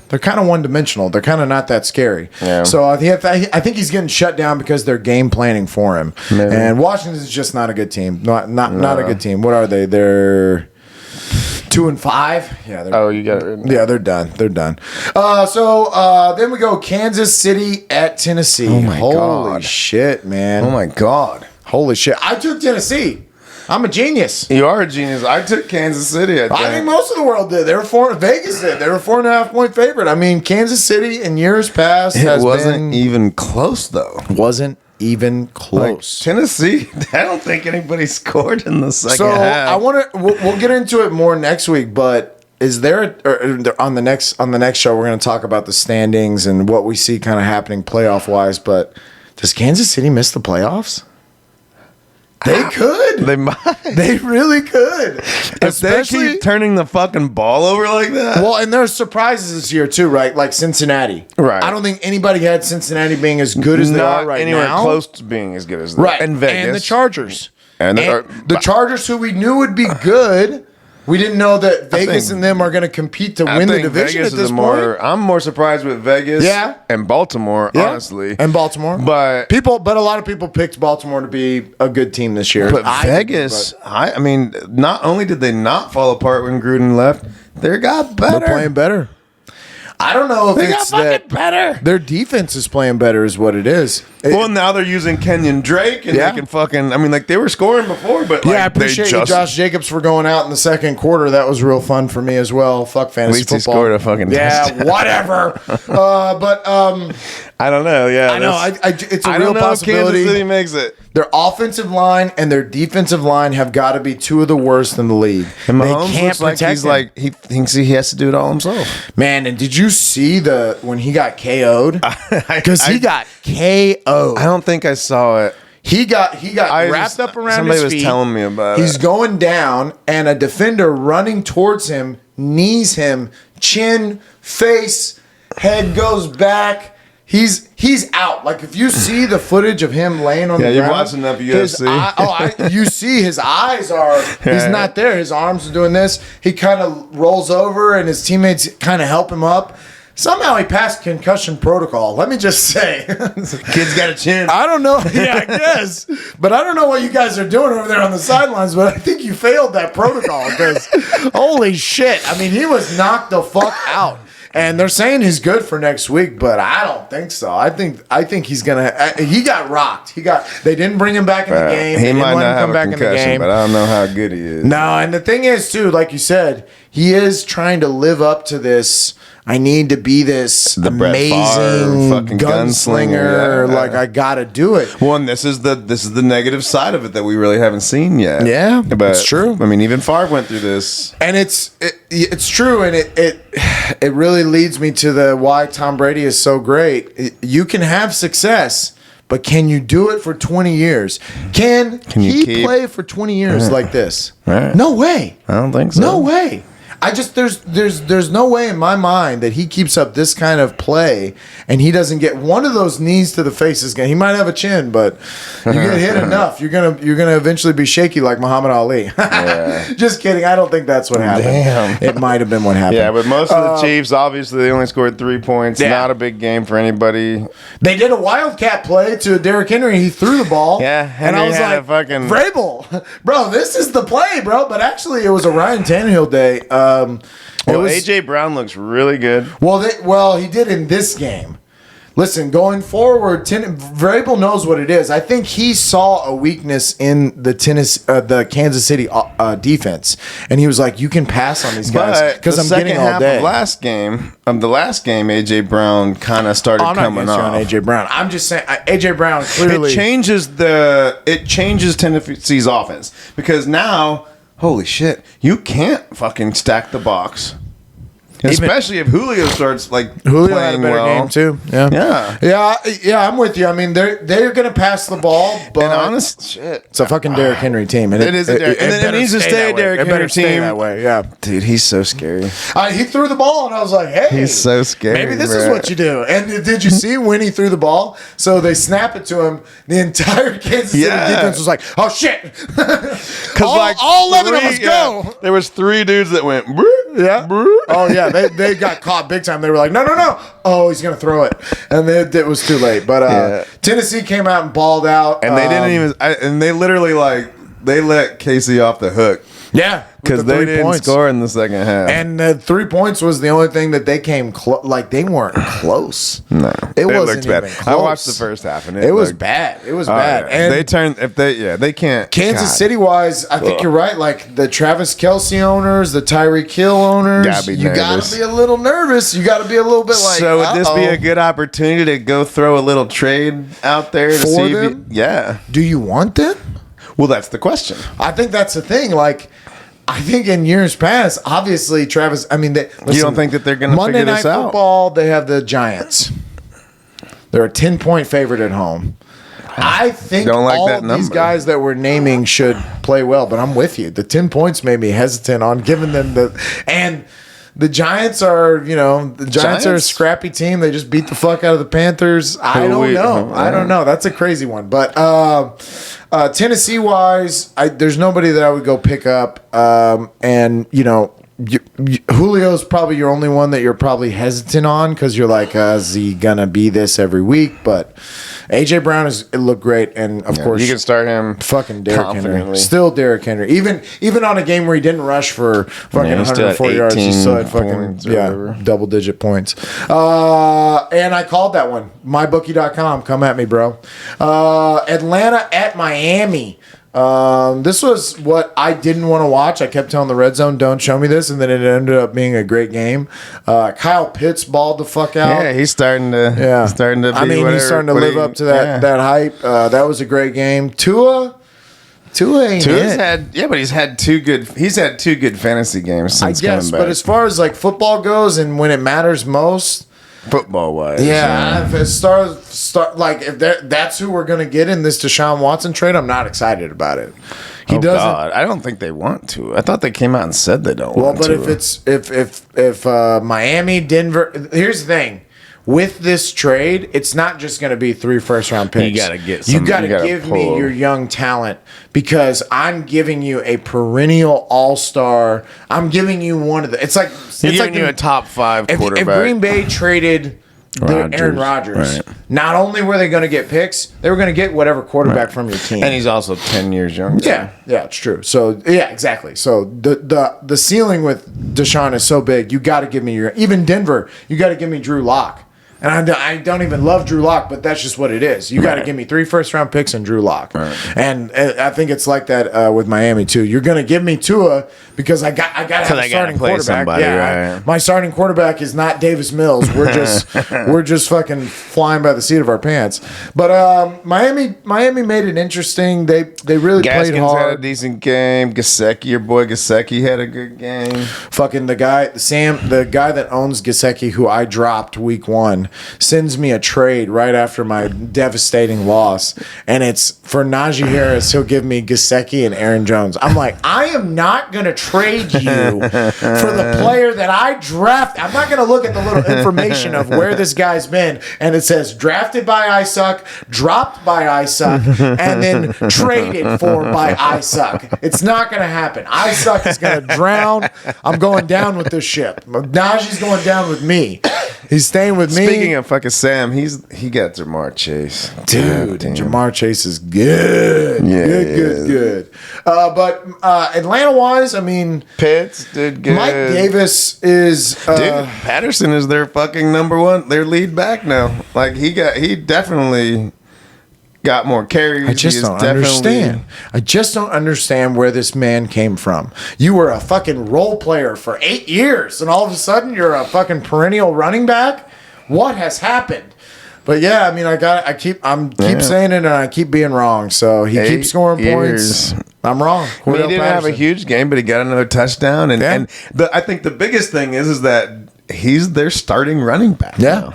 they're kind of one-dimensional. They're kind of not that scary. Yeah. So I think he's getting shut down because they're game planning for him. Maybe. And Washington's just not a good team. Not a good team. What are they? They're 2-5. Yeah. Oh, you got it written. Yeah, they're done. They're done. So then we go Kansas City at Tennessee. Oh my Holy God. shit, man. Oh my God. Holy shit. I took Tennessee. I'm a genius. You are a genius. I took Kansas City. I think most of the world did. Vegas did. They were 4.5-point favorite. I mean, Kansas City in years past It wasn't even close though. wasn't even close. Tennessee, I don't think anybody scored in the second So half. I want to. We'll get into it more next week, but is there on the next show we're going to talk about the standings and what we see kind of happening playoff wise? But does Kansas City miss the playoffs? They could. They might. They really could. If they keep turning the fucking ball over like that. Well, and there's surprises this year too, right? Like Cincinnati. Right. I don't think anybody had Cincinnati being as good as they not are right anywhere now. close to being as good as Right. And Vegas. And the Chargers. And the Chargers, who we knew would be good. We didn't know that Vegas and them are going to compete to win the division Vegas at this is point. I'm more surprised with Vegas and Baltimore, honestly. And Baltimore. But a lot of people picked Baltimore to be a good team this year. But Vegas, I mean, not only did they not fall apart when Gruden left, they got better. They're playing better. I don't know if They it's got that fucking better. their defense is playing better is what it is. Well, now they're using Kenyon Drake, and they can fucking. I mean, they were scoring before, but I appreciate you, Josh Jacobs, for going out in the second quarter. That was real fun for me as well. Fuck fantasy At least he football. scored a fucking touchdown. Whatever. I don't know. Yeah, I know. It's a I real don't know if possibility. Kansas City makes it. Their offensive line and their defensive line have got to be two of the worst in the league. And they Mahomes can't looks like protect he's him. like he thinks he has to do it all himself. Man, and did you see when he got KO'd? Because he got KO'd. I don't think I saw it. He got wrapped up around somebody his was feet. telling me about He's it. going down, and a defender running towards him knees him, chin, face, head goes back. He's out. Like if you see the footage of him laying on the ground, you're watching enough UFC. You see his eyes are. He's not there. His arms are doing this. He kind of rolls over, and his teammates kind of help him up. Somehow he passed concussion protocol. Let me just say, Kid's got a chin. I don't know. Yeah, I guess. But I don't know what you guys are doing over there on the sidelines, but I think you failed that protocol because holy shit. I mean, he was knocked the fuck out. And they're saying he's good for next week, but I don't think so. I think he's gonna. He got rocked. They didn't bring him back in the game. He They didn't might let not him have come a back in the concussion, game. but I don't know how good he is. No, and the thing is too, like you said, he is trying to live up to this. I need to be this amazing fucking gunslinger. Like I gotta do it. Well, and this is the negative side of it that we really haven't seen yet. Yeah, but it's true. I mean, even Favre went through this, and it's true, and it really leads me to the why Tom Brady is so great. You can have success, but can you do it for 20 years? Can he play for 20 years like this? Right. No way. I don't think so. No way. There's no way in my mind that he keeps up this kind of play and he doesn't get one of those knees to the face. He might have a chin, but you get hit enough, you're gonna eventually be shaky like Muhammad Ali. Just kidding. I don't think that's what happened. Damn. It might have been what happened. Yeah, but most of the Chiefs, obviously, they only scored 3 points. Yeah. Not a big game for anybody. They did a wildcat play to Derrick Henry. He threw the ball. Yeah, and I was like, Vrabel, bro, this is the play, bro. But actually, it was a Ryan Tannehill day. AJ Brown looks really good. Well, he did in this game. Listen, going forward, Vrabel knows what it is. I think he saw a weakness in the Kansas City defense, and he was like, "You can pass on these guys because I'm getting all day." The last game, AJ Brown kind of started coming off. On AJ Brown, I'm just saying, AJ Brown clearly it changes Tennessee's offense because now, holy shit, you can't fucking stack the box. Especially if Julio starts Julio playing had a better well. game too. Yeah. I'm with you. I mean, they're gonna pass the ball, but it's a fucking Derrick Henry team, and it is a Derrick. And it needs to stay a Derrick Henry team that way. Yeah, dude, he's so scary. He threw the ball, and I was like, "Hey, he's so scary. Maybe this is what you do." And did you see when he threw the ball? So they snap it to him. The entire Kansas City defense was like, "Oh shit!" Because all 11 of us go. There was 3 dudes that went. Yeah. Oh yeah, they got caught big time. They were like, no. Oh, he's gonna throw it, and it was too late. But Tennessee came out and balled out, and they didn't even. And they literally they let Casey off the hook. Yeah, because they didn't score in the second half, and 3 points was the only thing that they came they weren't close. No, it wasn't bad. Even close. I watched the first half, and it was bad. It was bad. Yeah. And they can't. Kansas City wise, I think you're right. Like the Travis Kelce owners, the Tyreek Hill owners, you gotta be a little nervous. You gotta be a little bit like. So would this be a good opportunity to go throw a little trade out there to see them? Do you want them? Well, that's the question. I think that's the thing. Like, I think in years past, obviously, Travis. I mean, you don't think that they're going to figure this out? Monday Night Football, they have the Giants. They're a 10-point favorite at home. I think all of these guys that we're naming should play well, but I'm with you. The 10 points made me hesitant on giving them and. The Giants are, are a scrappy team. They just beat the fuck out of the Panthers. I don't know. That's a crazy one. But Tennessee-wise, there's nobody that I would go pick up. Julio's probably your only one that you're probably hesitant on because you're like, is he going to be this every week? But AJ Brown it looked great, and of course you can start him. Fucking Derrick Henry, still Derrick Henry. Even on a game where he didn't rush for fucking 104 yards, he still had fucking double-digit points. And I called that one. MyBookie.com, come at me, bro. Atlanta at Miami. This was what I didn't want to watch. I kept telling the Red Zone, don't show me this, and then it ended up being a great game. Kyle Pitts balled the fuck out. Yeah, he's starting to he's starting to live up to that hype. That was a great game. Tua ain't but he's had two good fantasy games since coming back. But as far as like football goes and when it matters most, football wise, if that's who we're gonna get in this Deshaun Watson trade, I'm not excited about it. He doesn't. God, I don't think they want to. I thought they came out and said they don't. Well, but if Miami, Denver, here's the thing. With this trade, it's not just going to be 3 first-round picks. You got to get You got to give me your young talent because I'm giving you a perennial all-star. I'm giving you one of the. It's like you a top 5 quarterback. If Green Bay traded Aaron Rodgers, not only were they going to get picks, they were going to get whatever quarterback from your team. And he's also 10 years younger. Yeah, it's true. So yeah, exactly. So the ceiling with Deshaun is so big. You got to give me even Denver. You got to give me Drew Lock. And I don't even love Drew Lock, but that's just what it is. You got to give me 3 first-round picks and Drew Lock. Right. And I think it's like that with Miami, too. You're going to give me Tua because I got to have a starting quarterback. Right. My starting quarterback is not Davis Mills. We're just fucking flying by the seat of our pants. But Miami made it interesting. They really played hard. Had a decent game. Gesicki, your boy Gesicki, had a good game. Fucking the guy that owns Gesicki, who I dropped week 1, sends me a trade right after my devastating loss, and it's for Najee Harris. He'll give me Gesicki and Aaron Jones. I'm like, I am not gonna trade you for the player that I draft. I'm not gonna look at the little information of where this guy's been, and it says drafted by I Suck, dropped by I Suck, and then traded for by I Suck. It's not gonna happen. I Suck is gonna drown. I'm going down with this ship. Najee's going down with me. He's staying with me. Speaking of fucking Sam, he got Jamar Chase. Dude, Jamar Chase is good. Yeah, good. But Atlanta-wise, I mean, Pitts did good. Mike Davis is dude, Patterson is their fucking number one, their lead back now. Like he definitely got more carries. I just don't understand. I just don't understand where this man came from. You were a fucking role player for 8 years, and all of a sudden you're a fucking perennial running back. What has happened? But yeah, I mean, I keep saying it, and I keep being wrong. So he keeps scoring points. I'm wrong. I mean, he didn't have a huge game, but he got another touchdown, and I think the biggest thing is that he's their starting running back. Yeah. Now.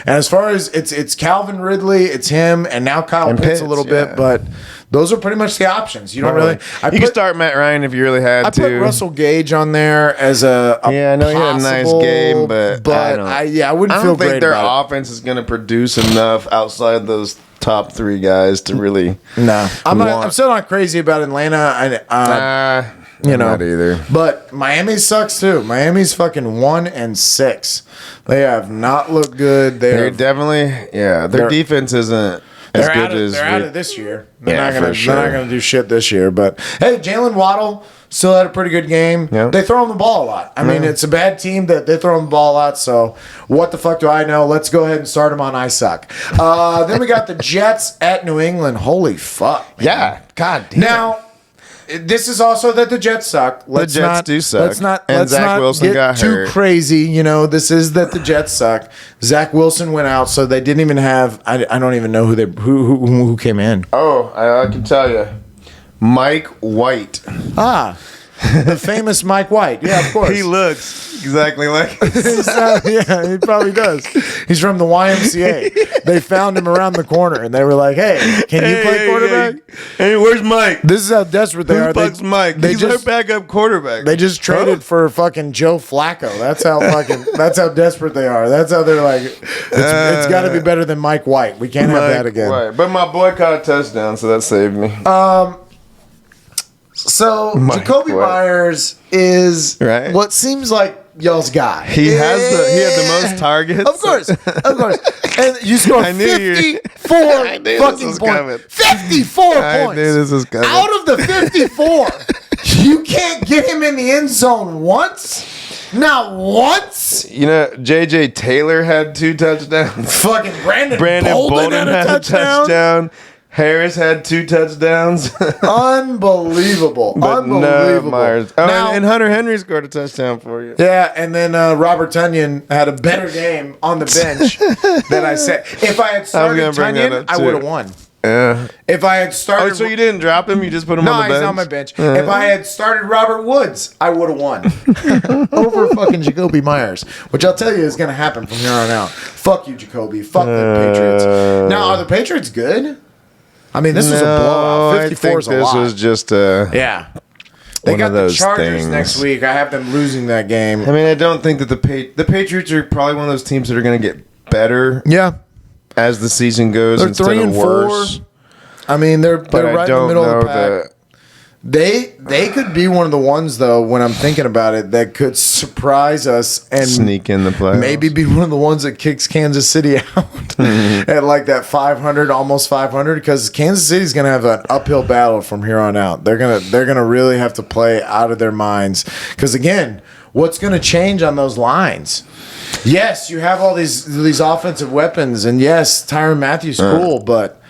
And as far as it's Calvin Ridley, it's him, and now Kyle Pitts a little bit, but those are pretty much the options. You don't really. You can start Matt Ryan if you really had to. I put Russell Gage on there as a I know he had a nice game, but I wouldn't feel great. I don't think their offense is going to produce enough outside those top 3 guys to really. No, I'm still not crazy about Atlanta. Not either. But Miami sucks too. Miami's fucking 1-6. They have not looked good. They're definitely their defense isn't as good as they're out of this year. They're not gonna do shit this year. But hey, Jalen Waddle still had a pretty good game. Yep. They throw him the ball a lot. I mean, it's a bad team that they throw him the ball a lot. So what the fuck do I know? Let's go ahead and start him on I Suck. Then we got the Jets at New England. Holy fuck, man. Yeah, god damn. Now. This is also that the Jets suck. The Jets do suck. Let's not Zach Wilson got too hurt. crazy. This is that the Jets suck. Zach Wilson went out, so they didn't even have. I don't even know who came in. Oh, I can tell you, Mike White. The famous Mike White. Yeah, of course. He looks exactly like yeah, he probably does. He's from the YMCA. They found him around the corner, and they were like, hey, can you play quarterback? Hey, where's Mike? This is how desperate they are. Who fucks Mike? He's our backup quarterback. They just traded for fucking Joe Flacco. That's how desperate they are. That's how they're like, it's got to be better than Mike White. We can't have that again. White. But my boy caught a touchdown, so that saved me. So Jacoby Myers is what seems like y'all's guy. He had the most targets. Of course. And you scored 54 fucking points. 54 points. I knew this was coming. Out of the 54, you can't get him in the end zone once. Not once. JJ Taylor had 2 touchdowns. Fucking Brandon Bolden had a touchdown. Harris had 2 touchdowns. Unbelievable. No, Myers. And Hunter Henry scored a touchdown for you. Yeah, and then Robert Tonyan had a better game on the bench than I said. If I had started Tonyan, I would have won. Yeah. If I had started... Oh, so you didn't drop him? You just put him on the bench? No, he's on my bench. If I had started Robert Woods, I would have won. Over fucking Jacoby Myers. Which I'll tell you is going to happen from here on out. Fuck you, Jacoby. Fuck the Patriots. Now, are the Patriots good? I mean, this was a blowout. 54 is a lot. This was just yeah. They got the Chargers next week. I have them losing that game. I mean, I don't think that the Patriots are probably one of those teams that are going to get better. Yeah. As the season goes, they're instead 3 and of worse. 4. I mean, they're right in the middle of the pack. They could be one of the ones, though, when I'm thinking about it, that could surprise us and sneak in the playoffs. Maybe be one of the ones that kicks Kansas City out at like that 500, almost 500, because Kansas City's going to have an uphill battle from here on out. They're gonna really have to play out of their minds because again, what's going to change on those lines? Yes, you have all these offensive weapons, and yes, Tyrann Mathieu's cool, but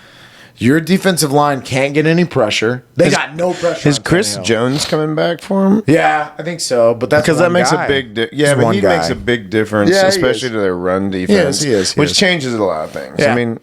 your defensive line can't get any pressure. They got no pressure. Is Chris Jones coming back for him? Yeah, I think so. But that's because that makes a big makes a big difference, especially to their run defense. Yes, which changes a lot of things. Yeah. I mean,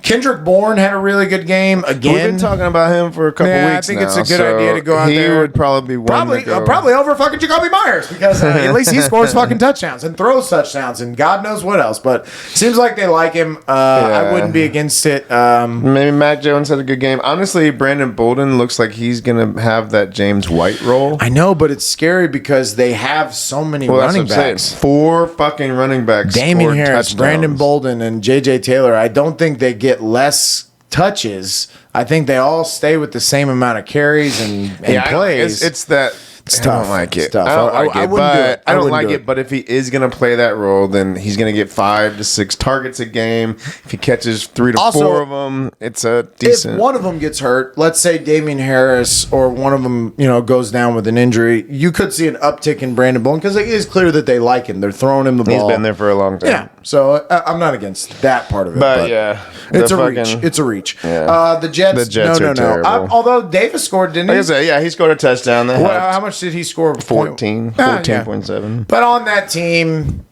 Kendrick Bourne had a really good game again. We've been talking about him for a couple weeks. I think it's a good idea to go out there. He would probably be probably over fucking Jacoby Myers because at least he scores fucking touchdowns and throws touchdowns and God knows what else. But seems like they like him. I wouldn't be against it. Maybe Mac Jones had a good game. Honestly, Brandon Bolden looks like he's gonna have that James White role. I know, but it's scary because they have so many running backs. 4 fucking running backs. Damian Harris, touchdowns. Brandon Bolden, and J.J. Taylor. I don't think they get less touches. I think they all stay with the same amount of carries and plays. It's that. It's I tough. don't like it. It's tough. I don't like it. wouldn't do it. I don't like it. But if he is going to play that role, then he's going to get 5 to 6 targets a game. If he catches 3 to 4 of them, it's a decent. If one of them gets hurt, let's say Damian Harris or one of them, goes down with an injury, you could see an uptick in Brandon Bolden because it is clear that they like him. They're throwing him the ball. He's been there for a long time. Yeah. So I'm not against that part of it. But yeah, it's a reach. It's a reach. Yeah. The Jets. No. Terrible. Although Davis scored, didn't he? Like I said, he scored a touchdown. How much did he score? 14.7. But on that team,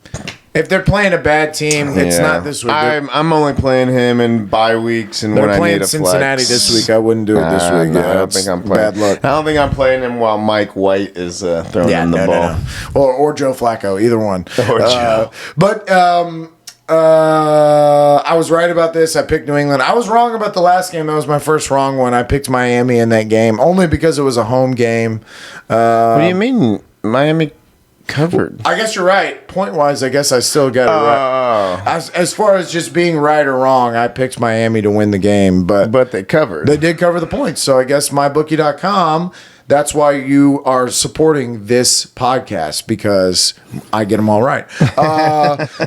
if they're playing a bad team, it's not this week. I'm only playing him in bye weeks and when I need a Cincinnati flex. this week. I wouldn't do it this week. No, I don't think I'm playing. Bad luck. I don't think I'm playing him while Mike White is throwing him the ball. No. Or Joe Flacco, either one. Or Joe. But I was right about this. I picked New England. I was wrong about the last game. That was my first wrong one. I picked Miami in that game only because it was a home game. What do you mean Miami covered? I guess you're right. Point-wise, I guess I still got it right. As far as just being right or wrong, I picked Miami to win the game. But they covered. They did cover the points. So I guess mybookie.com, that's why you are supporting this podcast, because I get them all right.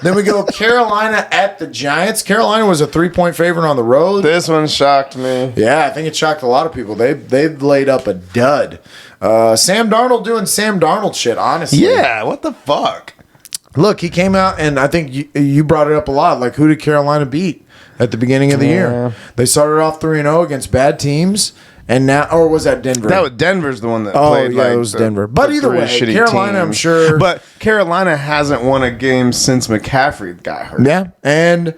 Then we go Carolina at the Giants. Carolina was a 3-point favorite on the road. This one shocked me. Yeah, I think it shocked a lot of people. They've laid up a dud. Sam Darnold doing Sam Darnold shit, honestly. Yeah, what the fuck? Look, he came out, and I think you brought it up a lot. Like, who did Carolina beat at the beginning of the year? They started off 3-0 against bad teams. And now, or was that Denver? That was Denver's the one that played. Yeah, it was Denver. But either way, Carolina, I'm sure. But Carolina hasn't won a game since McCaffrey got hurt. Yeah, and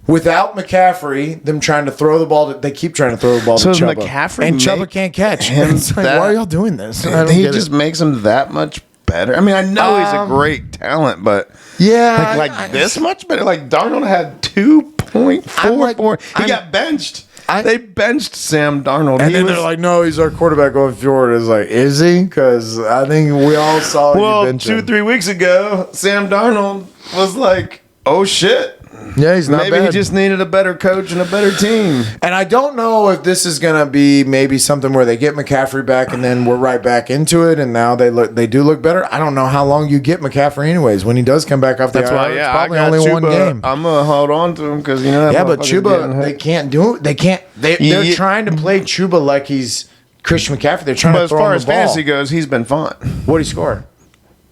without McCaffrey, them trying to throw the ball, they keep trying to throw the ball to Chuba. McCaffrey and Chuba can't catch. It's like, why are y'all doing this? He just makes him that much better. I mean, I know he's a great talent, but this much better. Like Darnold had 2.44. He got benched. They benched Sam Darnold. And then they're like, no, he's our quarterback going forward. It's like, is he? Because I think we all saw you bench him. 2-3 weeks ago, Sam Darnold was like, oh, shit. Yeah, he's not bad. Maybe he just needed a better coach and a better team. And I don't know if this is going to be maybe something where they get McCaffrey back and then we're right back into it, and now they do look better. I don't know how long you get McCaffrey anyways. When he does come back off the IR, it's probably only Chuba. one game. I'm going to hold on to him because, that but Chuba, they can't do it. They're trying to play Chuba like he's Christian McCaffrey. They're trying to throw him the ball. But as far as fantasy goes, he's been fine. What did he score?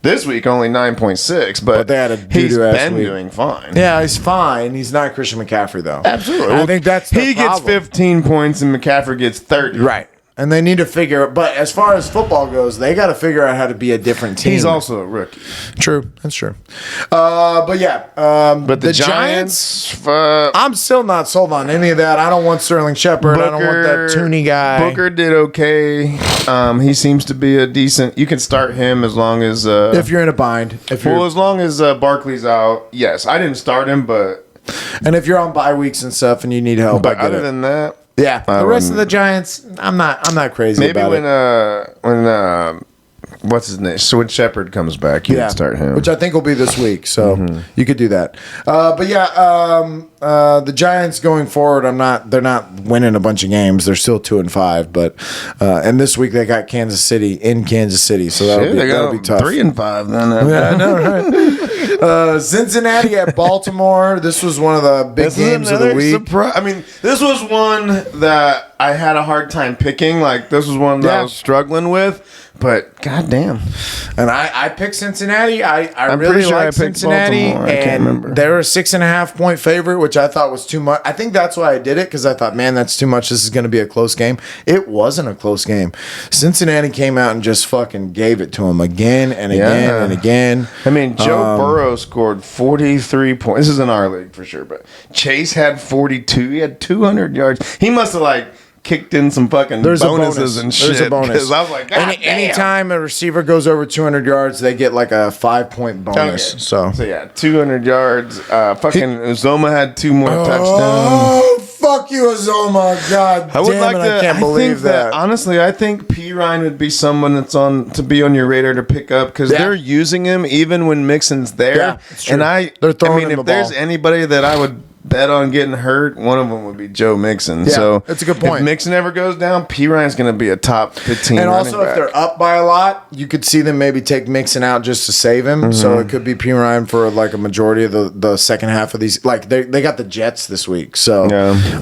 This week, only 9.6, but they had a he's been week. doing fine. Yeah, he's fine. He's not Christian McCaffrey, though. Absolutely. I think that's the He gets problem. 15 points and McCaffrey gets 30. Right. And they need to figure, but as far as football goes, they got to figure out how to be a different team. He's also a rookie. True. That's true. But yeah. But the Giants, I'm still not sold on any of that. I don't want Sterling Shepard. I don't want that Tooney guy. Booker did okay. He seems to be a decent. You can start him as long as if you're in a bind. As long as Barkley's out. Yes, I didn't start him, but and if you're on bye weeks and stuff and you need help, but other than that. Yeah, the rest of the Giants, I'm not crazy about it. Maybe when what's his name? So when Shepard comes back, you can start him. Which I think will be this week, so you could do that. But yeah, the Giants going forward, they're not winning a bunch of games. They're still 2-5, but and this week they got Kansas City in Kansas City, so that'll be tough. 3-5 then. Yeah, I know, right? Cincinnati at Baltimore. This was one of the big games of the week. I mean, this was one that I had a hard time picking. Like, this was one that I was struggling with. but goddamn. And I picked Cincinnati. I'm pretty really sure I like picked Cincinnati, Baltimore. I can't remember. and they were a 6.5-point favorite, which I thought was too much. I think that's why I did it, because I thought, man, that's too much. This is going to be a close game. It wasn't a close game. Cincinnati came out and just fucking gave it to them again and again and again. I mean, Joe Burrow scored 43 points. This is in our league for sure, but Chase had 42. He had 200 yards. He must have kicked in some fucking bonuses and shit. There's a bonus. 'Cause I was like, anytime a receiver goes over 200 yards, they get like a 5-point bonus. Okay. So yeah, 200 yards. Fucking Uzoma had 2 more touchdowns. Oh, fuck you, Azoma. God I would damn like it, to. I can't believe that. Honestly, I think P. Ryan would be someone that's to be on your radar to pick up, because they're using him even when Mixon's there. Yeah, it's true. And They're throwing him if the there's ball. anybody that I would bet on getting hurt, one of them would be Joe Mixon. Yeah, so that's a good point. If Mixon ever goes down, P. Ryan's going to be a top 15 And running also, if back. they're up by a lot, you could see them maybe take Mixon out just to save him. So it could be P. Ryan for like a majority of the second half of these. Like they got the Jets this week, so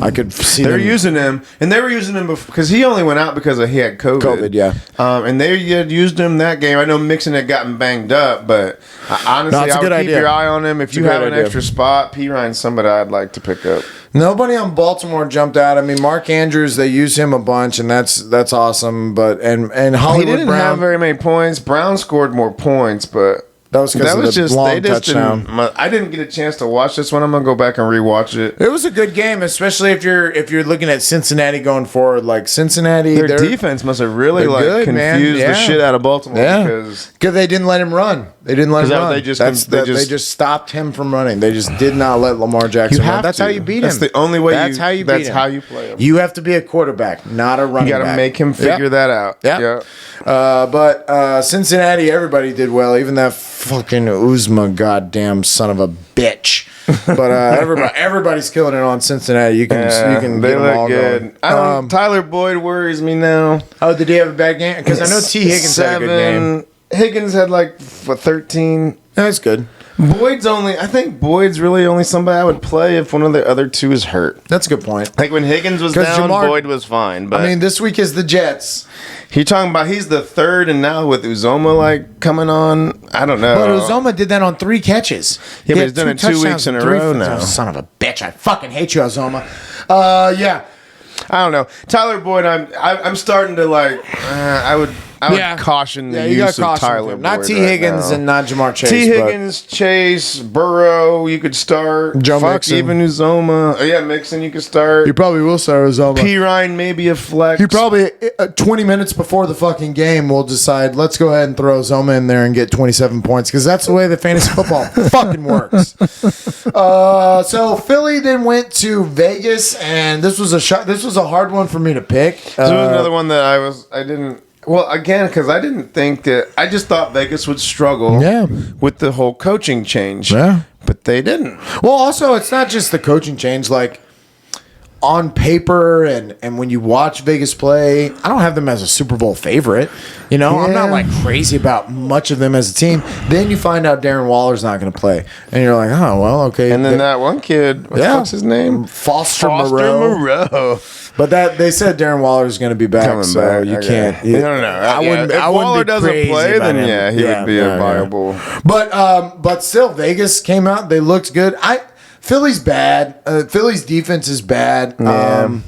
I could see They're them. using him, and they were using him because he only went out because he had COVID. COVID, yeah. And they had used him that game. I know Mixon had gotten banged up, but honestly, No, it's a I good would keep idea. your eye on him. If It's a you great have an idea. extra spot, P. Ryan's somebody I'd like to pick up. Nobody on Baltimore jumped out. I mean, Mark Andrews, they use him a bunch, and that's awesome. But and He Hollywood didn't Brown, have very many points. Brown scored more points, but that was because of the long touchdown. I didn't get a chance to watch this one. I'm gonna go back and rewatch it. It was a good game, especially if you're looking at Cincinnati going forward. Like Cincinnati, Their defense must have really they're good, man. confused the Yeah. shit out of Baltimore because they didn't let him run. They didn't let him that run. what they just- they they just- just stopped him from running. They just did not let Lamar Jackson run. That's how you beat him. That's the only way. That's how you beat That's him. how you play him. You have to be a quarterback, not a running You got back. to make him figure that out. Yeah. But Cincinnati, everybody did well. Even that fucking Uzma, goddamn son of a bitch. But everybody's killing it on Cincinnati. You can They get them look all good. going. Tyler Boyd worries me now. Oh, did he have a bad game? Because I know T. Higgins had a good game. Higgins had 13. That's good. I think Boyd's really only somebody I would play if one of the other two is hurt. That's a good point. Like when Higgins was 'Cause down, Jamar- Boyd was fine. But I mean, this week is the Jets. he's talking about he's the third, and now with Uzoma coming on, I don't know. But Uzoma did that on 3 catches. Yeah, He but had he's done 2 it 2 touchdowns weeks in a and 3 row touchdowns. now. Son of a bitch! I fucking hate you, Uzoma. Yeah. I don't know. Tyler Boyd, I'm starting to I would caution the you use got of caution Tyler with him. Boyd. Not T. right Higgins now. and not Jamar Chase. T. Higgins, Chase, Burrow, you could start. Joe Mixon. Even Uzoma. Oh, yeah, Mixon, you could start. You probably will start Uzoma. P. Ryan, maybe a flex. He probably 20 minutes before the fucking game will decide, let's go ahead and throw Uzoma in there and get 27 points, because that's the way the fantasy football fucking works. So Philly then went to Vegas, and this was a hard one for me to pick. This was another one that I didn't. Well, again, because I didn't think that. I just thought Vegas would struggle with the whole coaching change. Yeah. But they didn't. Well, also, it's not just the coaching change. Like, on paper and when you watch Vegas play, I don't have them as a Super Bowl favorite. I'm not crazy about much of them as a team. Then you find out Darren Waller's not going to play, and you're like, oh well, okay. And then that one kid, what's his name? Foster Moreau. But they said Darren Waller is going to be back, Coming so back, you okay. can't. I don't know. I wouldn't. If I wouldn't Waller be doesn't crazy play, about then him. he would be a viable. But still, Vegas came out. They looked good. Philly's bad. Philly's defense is bad. Yeah.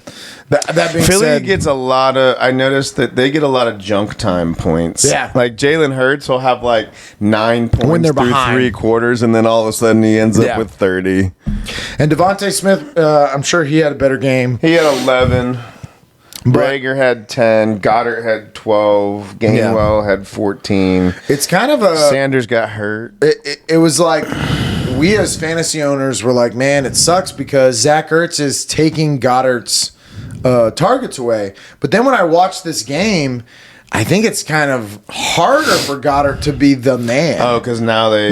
That being Philly said, gets a lot of. I noticed that they get a lot of junk time points. Yeah. Like Jalen Hurts will have 9 points When they're through behind. 3 quarters, and then all of a sudden he ends up Yeah. with 30. and Devontae Smith, I'm sure he had a better game. He had 11. Brager had 10. Goddard had 12. Gainwell had 14. It's kind of a. Sanders got hurt. It was like we as fantasy owners were like, man, it sucks because Zach Ertz is taking Goddard's targets away. But then when I watched this game, I think it's kind of harder for Goddard to be the man. Oh, because now they're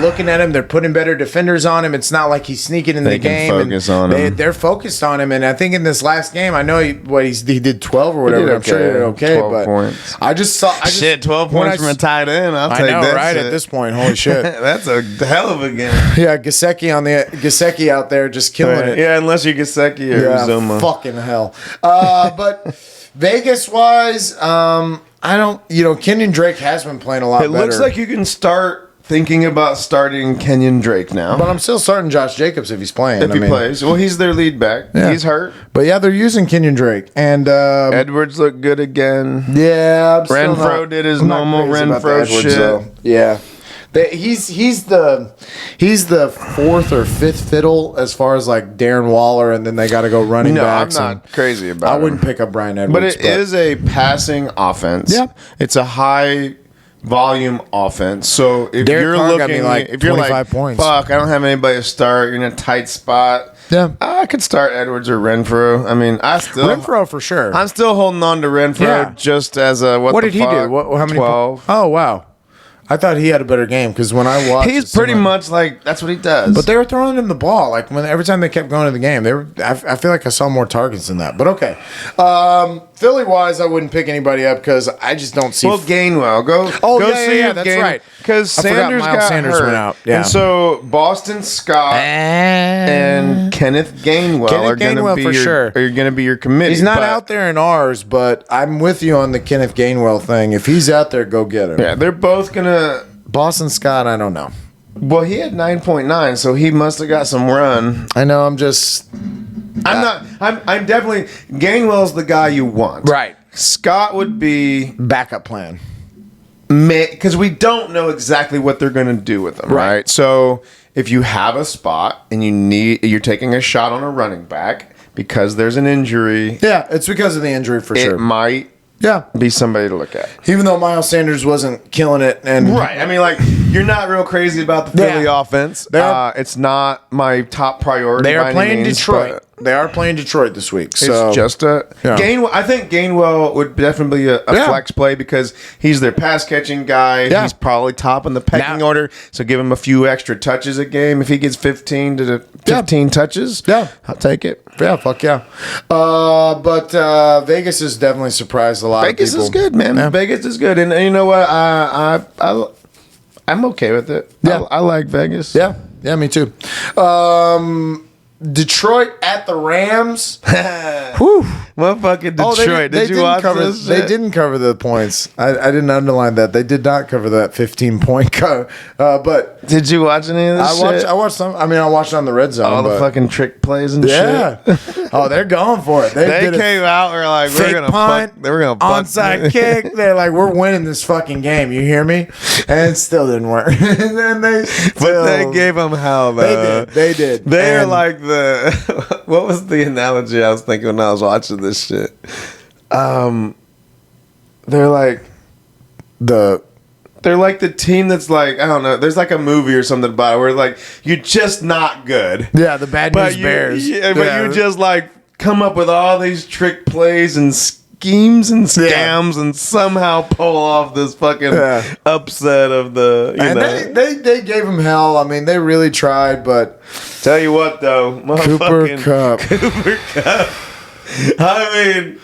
looking at him. They're putting better defenders on him. It's not like he's sneaking in the They can game. focus on him. They're focused on him. And I think in this last game, I know he did 12 or whatever. did I'm sure he did okay. 12 But points. I just saw 12 when points from a tight end. I'll I take know, that. right? shit. At this point, holy shit. That's a hell of a game. Yeah, Gesicki out there just killing it. Yeah, unless you're Gesicki or Zuma. Fucking hell. But Vegas wise, I don't. Kenyon Drake has been playing a lot better. It looks like you can start thinking about starting Kenyon Drake now. But I'm still starting Josh Jacobs if he's playing. If he plays. Well, he's their lead back. Yeah. He's hurt. But yeah, they're using Kenyon Drake. And Edwards looked good again. yeah, I'm still Renfro did his normal Renfro shit. Though. Yeah. He's the fourth or fifth fiddle as far as like Darren Waller, and then they got to go running backs. I'm not crazy about it. I wouldn't pick up Brian Edwards. But it is a passing offense. Yeah. It's a high volume offense. So if Derek you're Carr looking, got me like if you're 25 like, points. fuck, I don't have anybody to start. You're in a tight spot. Yeah. I could start Edwards or Renfro. I mean, Renfro for sure. I'm still holding on to Renfro just as a what did he do? How many? 12. Oh wow. I thought he had a better game because when I watched, He's pretty much like that's what he does. But they were throwing him the ball like every time they kept going to the game. I feel like I saw more targets than that. But okay, Philly wise, I wouldn't pick anybody up because I just don't see. Well, Gainwell, go. Yeah, that's right. Because Sanders Miles Sanders hurt. went out. Yeah. And so Boston Scott and Kenneth Gainwell are going to be for sure. Are going to be your committee. He's not out there in ours, but I'm with you on the Kenneth Gainwell thing. If he's out there, go get him. Yeah, they're both going to. Boston Scott, I don't know. Well, he had 9.9, so he must have got some run. I know. I'm just. I'm definitely Gainwell's the guy you want. Right. Scott would be Backup plan. because we don't know exactly what they're going to do with them, right? So if you have a spot and you're taking a shot on a running back because there's an injury, Yeah, it's because of the injury for it sure. might Yeah. be somebody to look at. Even though Miles Sanders wasn't killing it, and Right. I mean, like, you're not real crazy about the Philly Yeah. offense. They're- It's not my top priority. they by are any playing means, Detroit. but They are playing Detroit this week. So It's just a Yeah. Gainwell. I think Gainwell would definitely be a Yeah. flex play because he's their pass catching guy. Yeah. He's probably top in the pecking Now- order. So give him a few extra touches a game. If he gets 15 touches, Yeah. I'll take it. yeah, fuck yeah. But Vegas has definitely surprised a lot Vegas of people. is good, man. Yeah. Vegas is good, and you know what? I'm okay with it. Yeah. I like Vegas. Yeah, me too. Detroit at the Rams. Whew. Motherfucking Oh, Detroit. Did you didn't watch cover, this? They shit? didn't cover the points. I didn't underline that. They did not cover that 15-point cover. But Did you watch any of this shit? I watched some. I mean, I watched it on the red zone. All the but- fucking trick plays and yeah. shit. Oh, they're going for it. They did a came out. We're like, we're fake gonna punt, fuck. They were gonna fuck. onside kick. They're like, we're winning this fucking game. You hear me? And it still didn't work. And then But they gave them hell, though. They did. They're And- like the. What was the analogy I was thinking when I was watching this shit? They're like the team that's like, I don't know. There's like a movie or something about it where like you're just not good. Yeah, the bad news Bears. But you just like come up with all these trick plays and schemes and scams and somehow pull off this fucking upset of the. And they gave him hell. I mean, they really tried, but Tell you what, though, Cooper motherfucking Kupp. Cooper Kupp. I mean,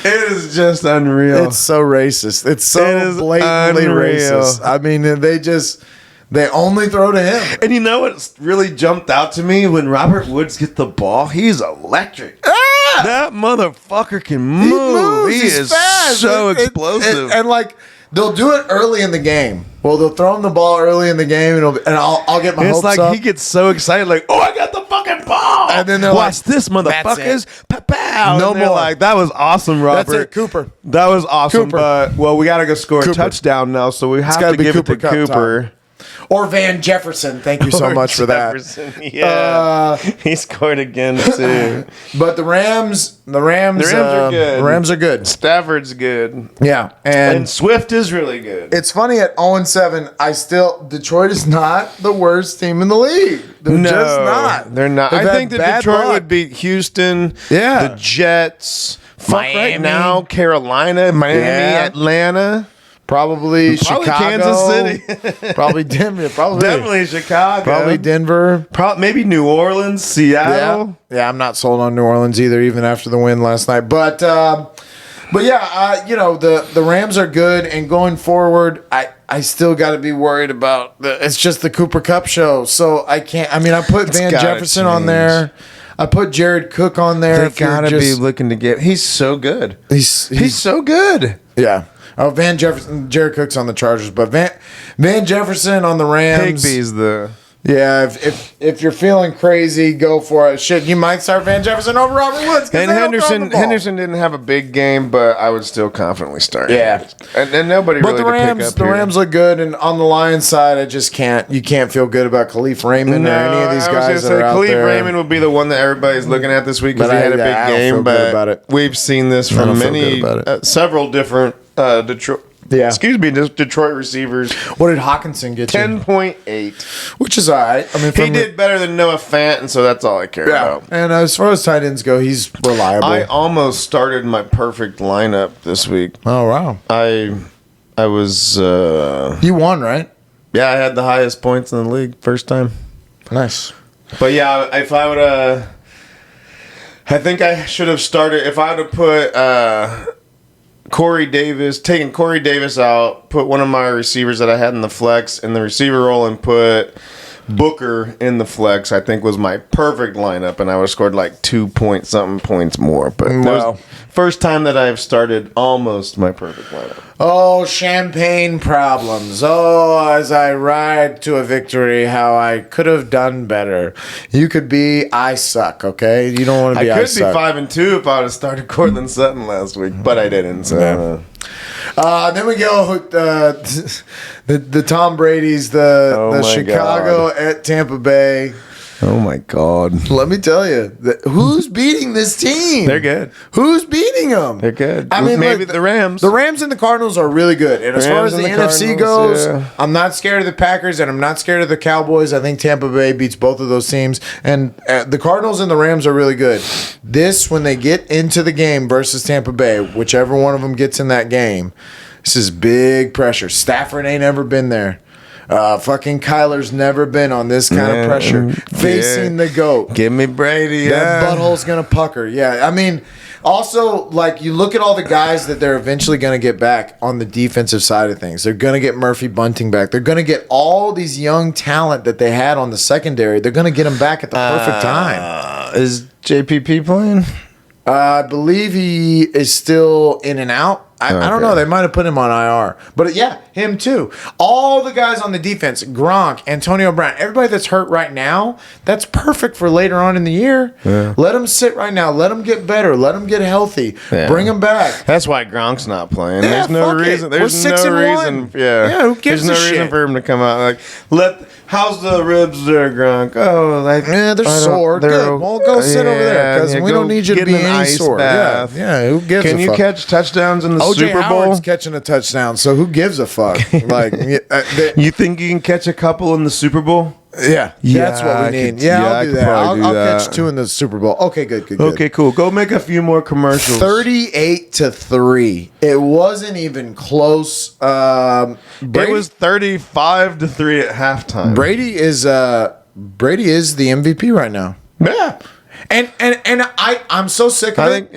it is just unreal. It's so racist. It's so It is blatantly unreal. racist. I mean, they only throw to him. And you know what really jumped out to me when Robert Woods gets the ball? He's electric. That motherfucker can move. He He's is fast. so explosive. And like they'll do it early in the game. Well, they'll throw him the ball early in the game, and I'll get my It's hopes like up. he gets so excited, like, oh, I got the fucking ball. And then they're watch like, this, motherfuckers. Pow. No And they're more. like, that was awesome, Robert. That's it, Cooper. That was awesome. Cooper. But, well, we got to go score a Cooper. touchdown now, so we have gotta to be give it to Cooper Kupp Cooper. Or Van Jefferson. Thank you so Or much for that. Jefferson, yeah. He scored again, too. But the Rams are good. The Rams are good. Stafford's good. Yeah, And Swift is really good. it's funny at 0-7. Detroit is not the worst team in the league. They're just not. They're not. They've I had think that bad Detroit luck. would beat Houston, Yeah. the Jets, Miami. right now, Carolina, Miami, Yeah. Atlanta. Probably Chicago, Kansas City. probably Denver, Definitely Chicago. probably Denver. Maybe New Orleans, Seattle. Yeah, I'm not sold on New Orleans either, even after the win last night. But yeah, the Rams are good, and going forward, I still got to be worried about it's just the Cooper Kupp show. So I can't. I mean, I put Van gotta Jefferson on change. there. I put Jared Cook on there. They gotta be looking to get. He's so good. He's so good. yeah. Oh, Van Jefferson, Jared Cook's on the Chargers, but Van Jefferson on the Rams. Higbee's the. Yeah, if you're feeling crazy, go for it. Shit, you might start Van Jefferson over Robert Woods. And Henderson didn't have a big game, but I would still confidently start. Yeah, and nobody but really the Rams look good, and on the Lions side, you can't feel good about Khalif Raymond or any of these guys that are out there. Khalif Raymond would be the one that everybody's looking at this week because he had a big game. But we've seen this from several different Detroit. Yeah. Excuse me, Detroit receivers. What did Hawkinson get 10.8. Which is all right. I mean, he did better than Noah Fant, and so that's all I care about. And as far as tight ends go, he's reliable. I almost started my perfect lineup this week. Oh, wow. I was... you won, right? Yeah, I had the highest points in the league first time. Nice. But yeah, if I would have... I think I should have started... If I would have put... taking Corey Davis out, put one of my receivers that I had in the flex in the receiver role, and put Booker in the flex, I think was my perfect lineup, and I would have scored like 2-point-something points more. But that was first time that I've started almost my perfect lineup. Oh, champagne problems. Oh, as I ride to a victory, how I could have done better. You could be, I suck, okay? You don't want to be, I suck. I could be 5-2 if I would have started Cortland Sutton last week, but I didn't. So. Then we go the Tom Brady's, the Chicago at Tampa Bay. Oh my God! Let me tell you, who's beating this team? They're good. Who's beating them? They're good. I mean, maybe the Rams. The Rams and the Cardinals are really good. And as far as the NFC goes, I'm not scared of the Packers and I'm not scared of the Cowboys. I think Tampa Bay beats both of those teams. And the Cardinals and the Rams are really good. When they get into the game versus Tampa Bay, whichever one of them gets in that game, this is big pressure. Stafford ain't ever been there. Fucking Kyler's never been on this kind of pressure. Facing the GOAT. Give me Brady. That butthole's going to pucker. Yeah. I mean, also, like, you look at all the guys that they're eventually going to get back on the defensive side of things. They're going to get Murphy Bunting back. They're going to get all these young talent that they had on the secondary. They're going to get them back at the perfect time. Is JPP playing? I believe he is still in and out. I don't know. They might have put him on IR. But, yeah, him too. All the guys on the defense, Gronk, Antonio Brown, everybody that's hurt right now, that's perfect for later on in the year. Yeah. Let them sit right now. Let them get better. Let them get healthy. Yeah. Bring them back. That's why Gronk's not playing. There's no reason. There's no reason. Yeah, who gives a shit? There's no reason for him to come out. Like, how's the ribs there, Gronk? Oh, they're sore. Good. Well, go sit over there because we don't need you to be any sore. Bath. Yeah, who gives a fuck? Can you catch touchdowns in the Super Bowl? Howard's catching a touchdown, so who gives a fuck? Like, you think you can catch a couple in the Super Bowl? Yeah, that's what we need. I'll do that. I'll catch 2 in the Super Bowl. Okay, good. Okay, cool. Go make a few more commercials. 38-3. It wasn't even close. It was 35-3 at halftime. Brady is the MVP right now. Yeah, and I'm so sick of it.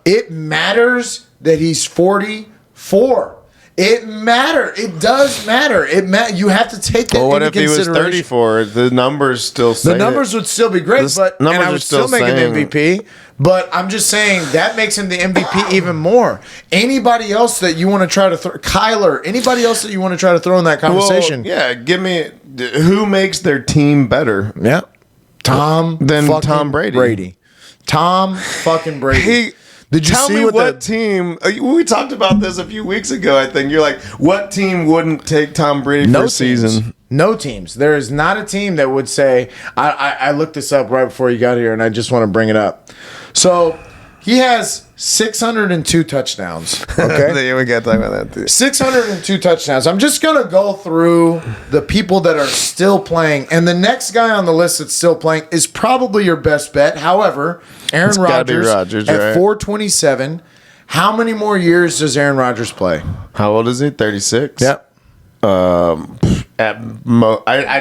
It matters that he's 44. It matters. It does matter. You have to take that into consideration. What if he was 34? The numbers still say the numbers would still be great, and I would still make him MVP. But I'm just saying that makes him the MVP even more. Anybody else that you want to try to throw, Kyler, anybody else that you want to try to throw in that conversation? Well, give me who makes their team better. Yeah, Tom Brady. Tom fucking Brady. Did you tell me what team? We talked about this a few weeks ago. I think you're like, what team wouldn't take Tom Brady for a season? No teams. There is not a team that would say. I looked this up right before you got here, and I just want to bring it up. So he has 602 touchdowns. Okay, we got to talk about that too. 602 touchdowns. I'm just gonna go through the people that are still playing, and the next guy on the list that's still playing is probably your best bet. However, Aaron Rodgers at 427. How many more years does Aaron Rodgers play? How old is he? 36. Yep. I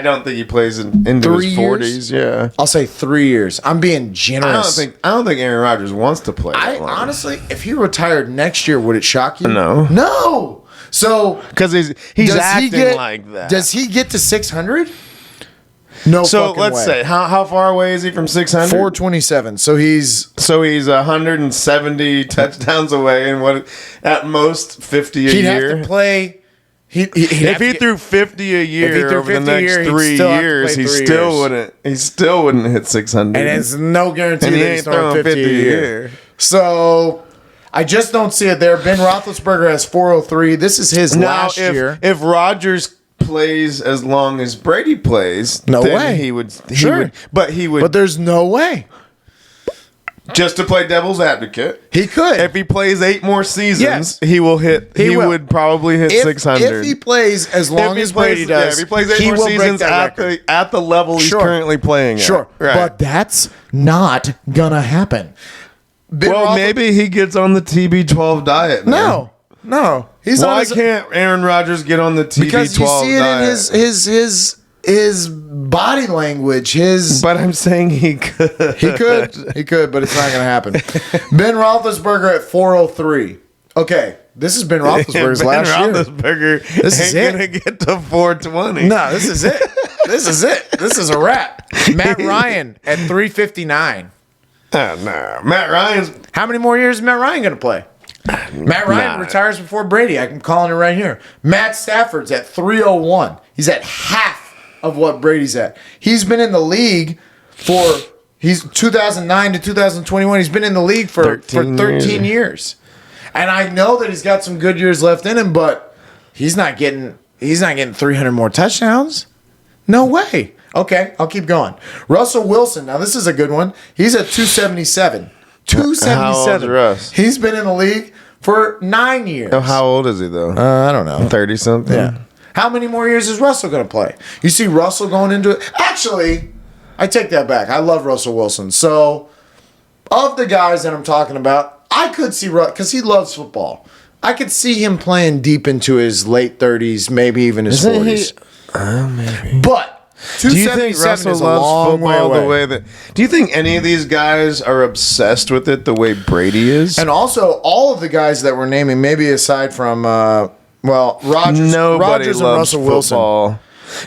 don't think he plays into his 40s. Yeah, I'll say 3 years. I'm being generous. I don't think Aaron Rodgers wants to play. Honestly, if he retired next year, would it shock you? No. So because he's acting like that. Does he get to 600? No So fucking let's way. say how far away is he from 600? 427. So he's 170 touchdowns away, and what at most 50 a he'd year. have to play. If he threw 50 a year over the 50 a next year, he'd 3 still have to years, play he 3 still years. wouldn't. He still wouldn't hit 600. And it's no guarantee And he that he's ain't throwing throwing 50 a year. So I just don't see it there. Ben Roethlisberger has 403. This is his last year. If Rodgers plays as long as Brady plays, No then way. he would. Sure. But he would. But there's no way. Just to play devil's advocate, He could. if he plays 8 more seasons, Yes. he will hit. He will. would probably hit if 600. If he plays as long as Brady does, if he plays 8 more will break seasons that record. at the level he's Sure. currently playing Sure. at. Right. But that's not going to happen. Ben Well, maybe he gets on the TB12 diet. Man. No. He's Why on his, can't Aaron Rodgers get on the TB12 because you see it diet? in his body language. But I'm saying he could. He could, but it's not going to happen. Ben Roethlisberger at 403. Okay, this has been Roethlisberger's last year. Roethlisberger This is ain't it. gonna get to 420. No, this is it. This is it. This is a wrap. Matt Ryan at 359. No. Matt Ryan's. How many more years is Matt Ryan going to play? Matt Ryan retires before Brady. I'm calling it right here. Matt Stafford's at 301. He's at half of what Brady's at. He's been in the league he's 2009 to 2021. He's been in the league for 13 years. And I know that he's got some good years left in him, but he's not getting 300 more touchdowns. No way. Okay, I'll keep going. Russell Wilson. Now this is a good one. He's at 277. 277. How old's Russ? He's been in the league for 9 years. Oh, how old is he though? I don't know. 30 something. Yeah. How many more years is Russell going to play? You see Russell going into it. Actually, I take that back. I love Russell Wilson. So, of the guys that I'm talking about, I could see because he loves football. I could see him playing deep into his late 30s, maybe even his 40s. Maybe. But Do you think 277 Russell is a loves long way football away. the way that? Do you think any of these guys are obsessed with it the way Brady is? And also, all of the guys that we're naming, maybe aside from Rodgers and Russell Wilson.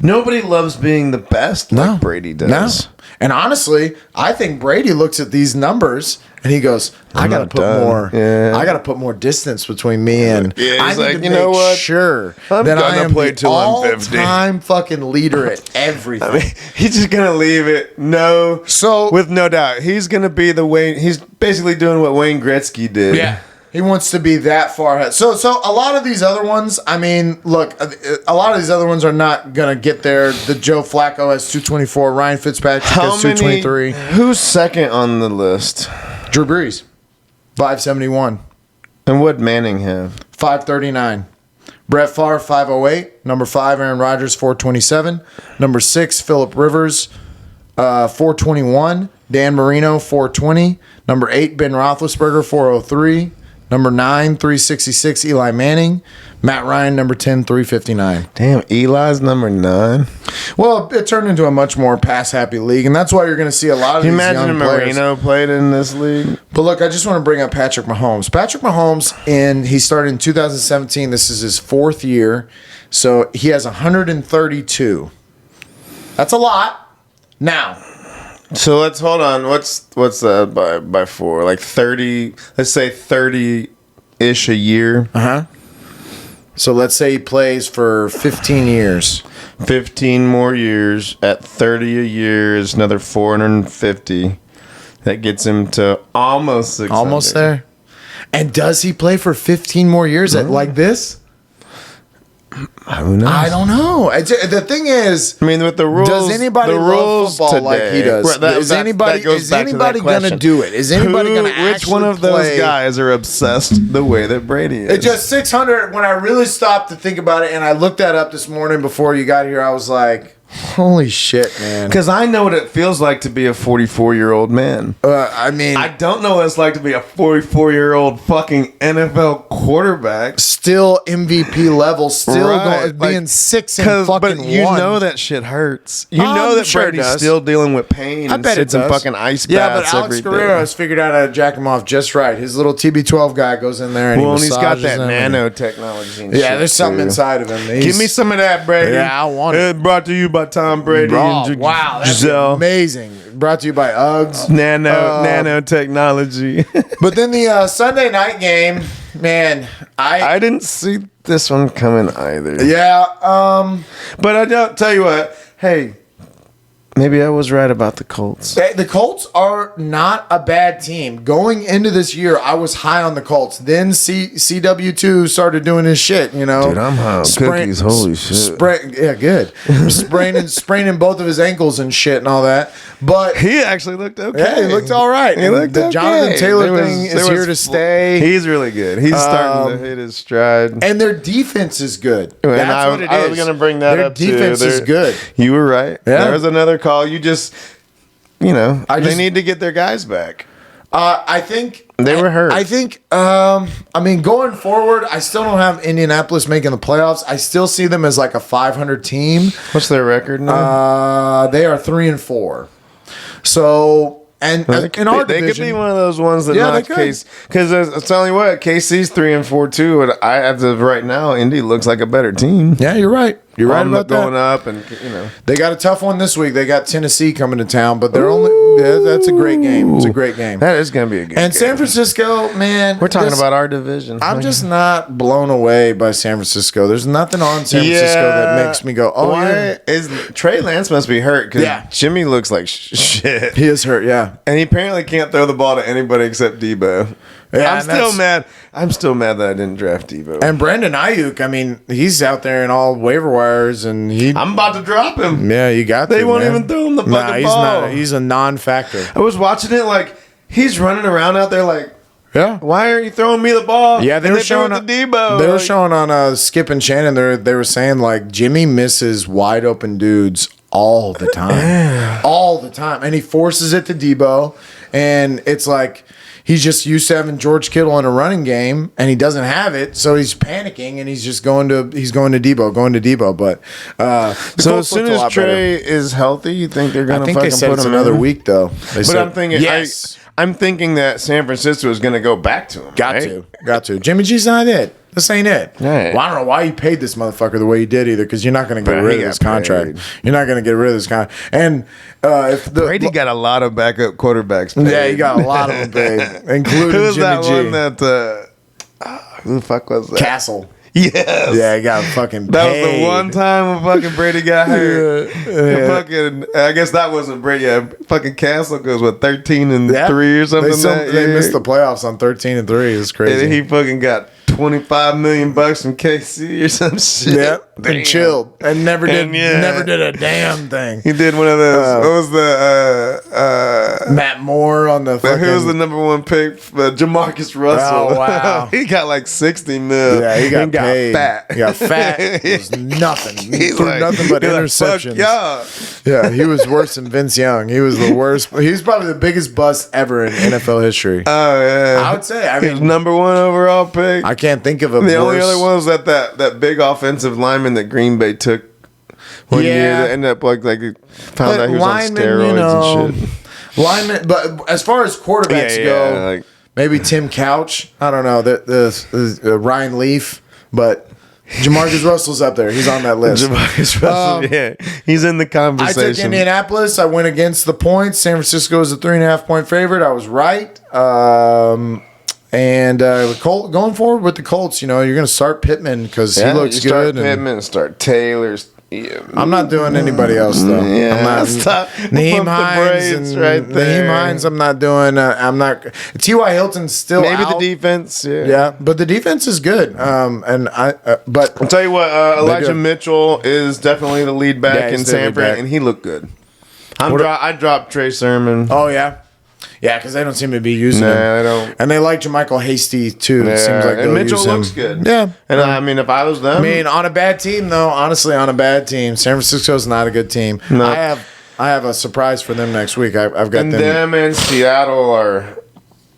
Nobody loves being the best like Brady does. No. And honestly, I think Brady looks at these numbers and he goes, I got to not put done. more. Yeah. I got to put more distance between me and Yeah, I he's need like, to you know make what? sure I'm that I gonna am play the till I'm 50. all-time fucking leader at everything. I mean, he's just gonna leave it. With no doubt, he's gonna be the Wayne. He's basically doing what Wayne Gretzky did. Yeah. He wants to be that far ahead. So a lot of these other ones, I mean, look, a lot of these other ones are not going to get there. The Joe Flacco has 224. Ryan Fitzpatrick has 223. Who's second on the list? Drew Brees, 571. And what Manning have? 539. Brett Favre, 508. Number 5, Aaron Rodgers, 427. Number 6, Phillip Rivers, 421. Dan Marino, 420. Number 8, Ben Roethlisberger, 403. Number 9, 366, Eli Manning. Matt Ryan, number 10, 359. Damn, Eli's number 9. Well, it turned into a much more pass-happy league, and that's why you're going to see a lot of Can you these imagine young if players. Marino played in this league? But look, I just want to bring up Patrick Mahomes. Patrick Mahomes, he started in 2017. This is his 4th year. So he has 132. That's a lot. Now, So let's hold on. What's that by 4? Like 30. Let's say 30-ish a year. so let's say he plays for 15 years. 15 more years at 30 a year is another 450. That gets him to almost 600. Almost there. And does he play for 15 more years at like this? Who knows? I don't know. The thing is, I mean, with the rules, does anybody the love rules football today, like he does? Right, Is anybody going to do it? Is anybody going to actually Which one of play? those guys are obsessed the way that Brady is? It just 600. When I really stopped to think about it, and I looked that up this morning before you got here, I was like, holy shit, man. Because I know what it feels like to be a 44-year-old man. I mean, I don't know what it's like to be a 44-year-old fucking NFL quarterback. still MVP level, still Right, being 6 and fucking But you 1. know that shit hurts. You I'm know that sure it Brady's does. still dealing with pain I and bet it sits in does. fucking ice Yeah, but baths Alex every Guerrero day. has figured out how to jack him off just right. His little TB12 guy goes in there and Well, and he he's got massages that him. nanotechnology and Yeah, shit, there's something too. inside of him. Give me some of that, Brady. Yeah, I want it. Brought to you by by Tom Brady and wow, that's Giselle. amazing. Brought to you by Uggs. Nanotechnology. But then the Sunday night game, man, I didn't see this one coming either. yeah, But I don't tell you what. Hey, maybe I was right about the Colts. the Colts are not a bad team. Going into this year, I was high on the Colts. Then CW2 started doing his shit, you know. Dude, I'm high on cookies. Holy shit. Yeah, good. spraining both of his ankles and shit and all that. But He actually looked okay. yeah, he looked all right. He looked the okay. Jonathan Taylor There was- thing there is here was- to stay. He's really good. He's starting to hit his stride. And their defense is good. And That's what it is. I was going to bring that their up too. defense is good. You were right. Yeah. There was another call. You just, they just- need to get their guys back. I think They were hurt. I think. I mean, going forward, I still don't have Indianapolis making the playoffs. I still see them as like a 500 team. What's their record now? They are 3-4. So in our They could division, be one of those ones that Yeah, they knocks could. Case. Because I'm telling you what, KC's 3-4 too. And I as of right now, Indy looks like a better team. yeah, you're right. You're right about going that. up, and They got a tough one this week. They got Tennessee coming to town, but they're only. Yeah, that's a great game. It's a great game. that is going to be a good. And game. San Francisco, man, We're talking about our division. I'm just not blown away by San Francisco. There's nothing on San Francisco that makes me go, "Oh, why yeah." is Trey Lance must be hurt because Yeah. Jimmy looks like shit, He is hurt, yeah. and he apparently can't throw the ball to anybody except Debo. Yeah, I'm and still that's- mad. I'm still mad that I didn't draft Debo. And Brandon Ayuk, I mean, he's out there in all waiver wires, and I'm about to drop him. yeah, you got. They to, won't man. even throw him the Nah, fucking he's ball. not. He's a non-factor. I was watching it like he's running around out there like, Yeah. why aren't you throwing me the ball? Yeah, they And were showing threw it to Debo. They were Like, showing on Skip and Shannon. They were saying like Jimmy misses wide open dudes all the time, all the time, and he forces it to Debo, and it's like he's just used to having George Kittle in a running game, and he doesn't have it, so he's panicking, and he's just going to Debo. But the So Colts as soon looked a as lot better. Trey is healthy, you think they're I gonna think fucking they said put it's him another in? week though. They But said, I'm thinking, yes. I'm thinking that San Francisco is going to go back to him. Got right? to. Jimmy G's not it. This ain't it. Right. Well, I don't know why you paid this motherfucker the way you did either, because you're not going to get But rid he of this got contract. paid. You're not going to get rid of this contract. And if the Brady got a lot of backup quarterbacks. Paid. yeah, you got a lot of them paid, including Who was Jimmy that G. one that? Who the fuck was that? Castle. Yes. Yeah, he got fucking paid. That was the one time when fucking Brady got hurt. Yeah. Fucking, I guess that wasn't Brady. Yeah, fucking Castle goes with 13-3 or something. They missed the playoffs on 13-3. It's crazy. And he fucking got $25 million from KC or some shit. yeah, Damn. and chilled and never did And yeah. never did a damn thing. He did one of those. What was the? Matt Moore on the fucking. Who was the number one pick? Jamarcus Russell. Oh, wow. He got like 60 mil. Yeah, he got and paid. fat. He got fat. It was nothing. He He's threw like- nothing but he's like, interceptions. Fuck y'all. Yeah, he was worse than Vince Young. He was the worst. He was probably the biggest bust ever in NFL history. Oh yeah. I would say. I He was mean, number one overall pick. I can't think of a The only worse. other one was that big offensive lineman that Green Bay took one year Yeah. that ended up like found But out he was linemen, on steroids and shit. Linemen, but as far as quarterbacks go, like maybe Tim Couch. I don't know. The Ryan Leaf, but Jamarcus Russell's up there. He's on that list. Jamarcus Russell, yeah, he's in the I conversation. took Indianapolis. I went against the points. San Francisco is a 3.5 point favorite. I was right. Going forward with the Colts, you're going to start Pittman because he looks you start good. And Pittman, start Taylor's. Yeah. I'm not doing anybody else though. Yeah, I'm not. stop. Naheem Pump the Hines brakes and right there. Naheem Hines. I'm not doing. I'm not. T.Y. Hilton's still Maybe out. the defense. Yeah. Yeah, but the defense is good. But I'll tell you what, Elijah do. Mitchell is definitely the lead back Yeah, in he's the lead San Fran, back. and he looked good. What- I dropped Trey Sermon. oh yeah, because they don't seem to be using him. Nah, I don't. And they like Jermichael Hasty too. It seems like and they'll Mitchell use him. looks good. Yeah. And I mean, if I was them, I mean, on a bad team though, honestly, on a bad team, San Francisco's not a good team. No. I have a surprise for them next week. I've got and them. them and Seattle are.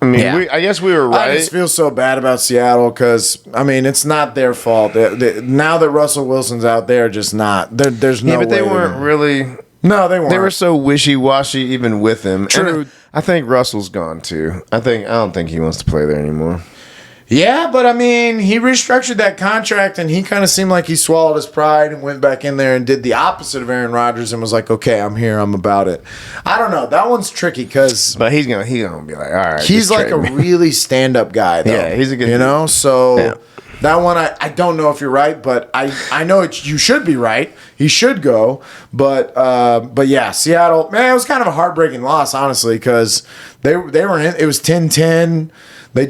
I mean, Yeah. I guess we were I right. just feel so bad about Seattle because it's not their fault. Now that Russell Wilson's out there, just not. There's no. Yeah, but they way weren't really. No, they weren't. They were so wishy-washy even with him. True. And I think Russell's gone too. I don't think he wants to play there anymore. Yeah, but I mean, he restructured that contract and he kind of seemed like he swallowed his pride and went back in there and did the opposite of Aaron Rodgers and was like, okay, I'm here, I'm about it. I don't know. That one's tricky because... But he's gonna be like, all right. He's like a really stand-up guy, though. Yeah, he's a good You know? So... Yeah. That one, I don't know if you're right, but I know you should be right. He should go. But yeah, Seattle, man, it was kind of a heartbreaking loss, honestly, because they were in, it was 10-10. They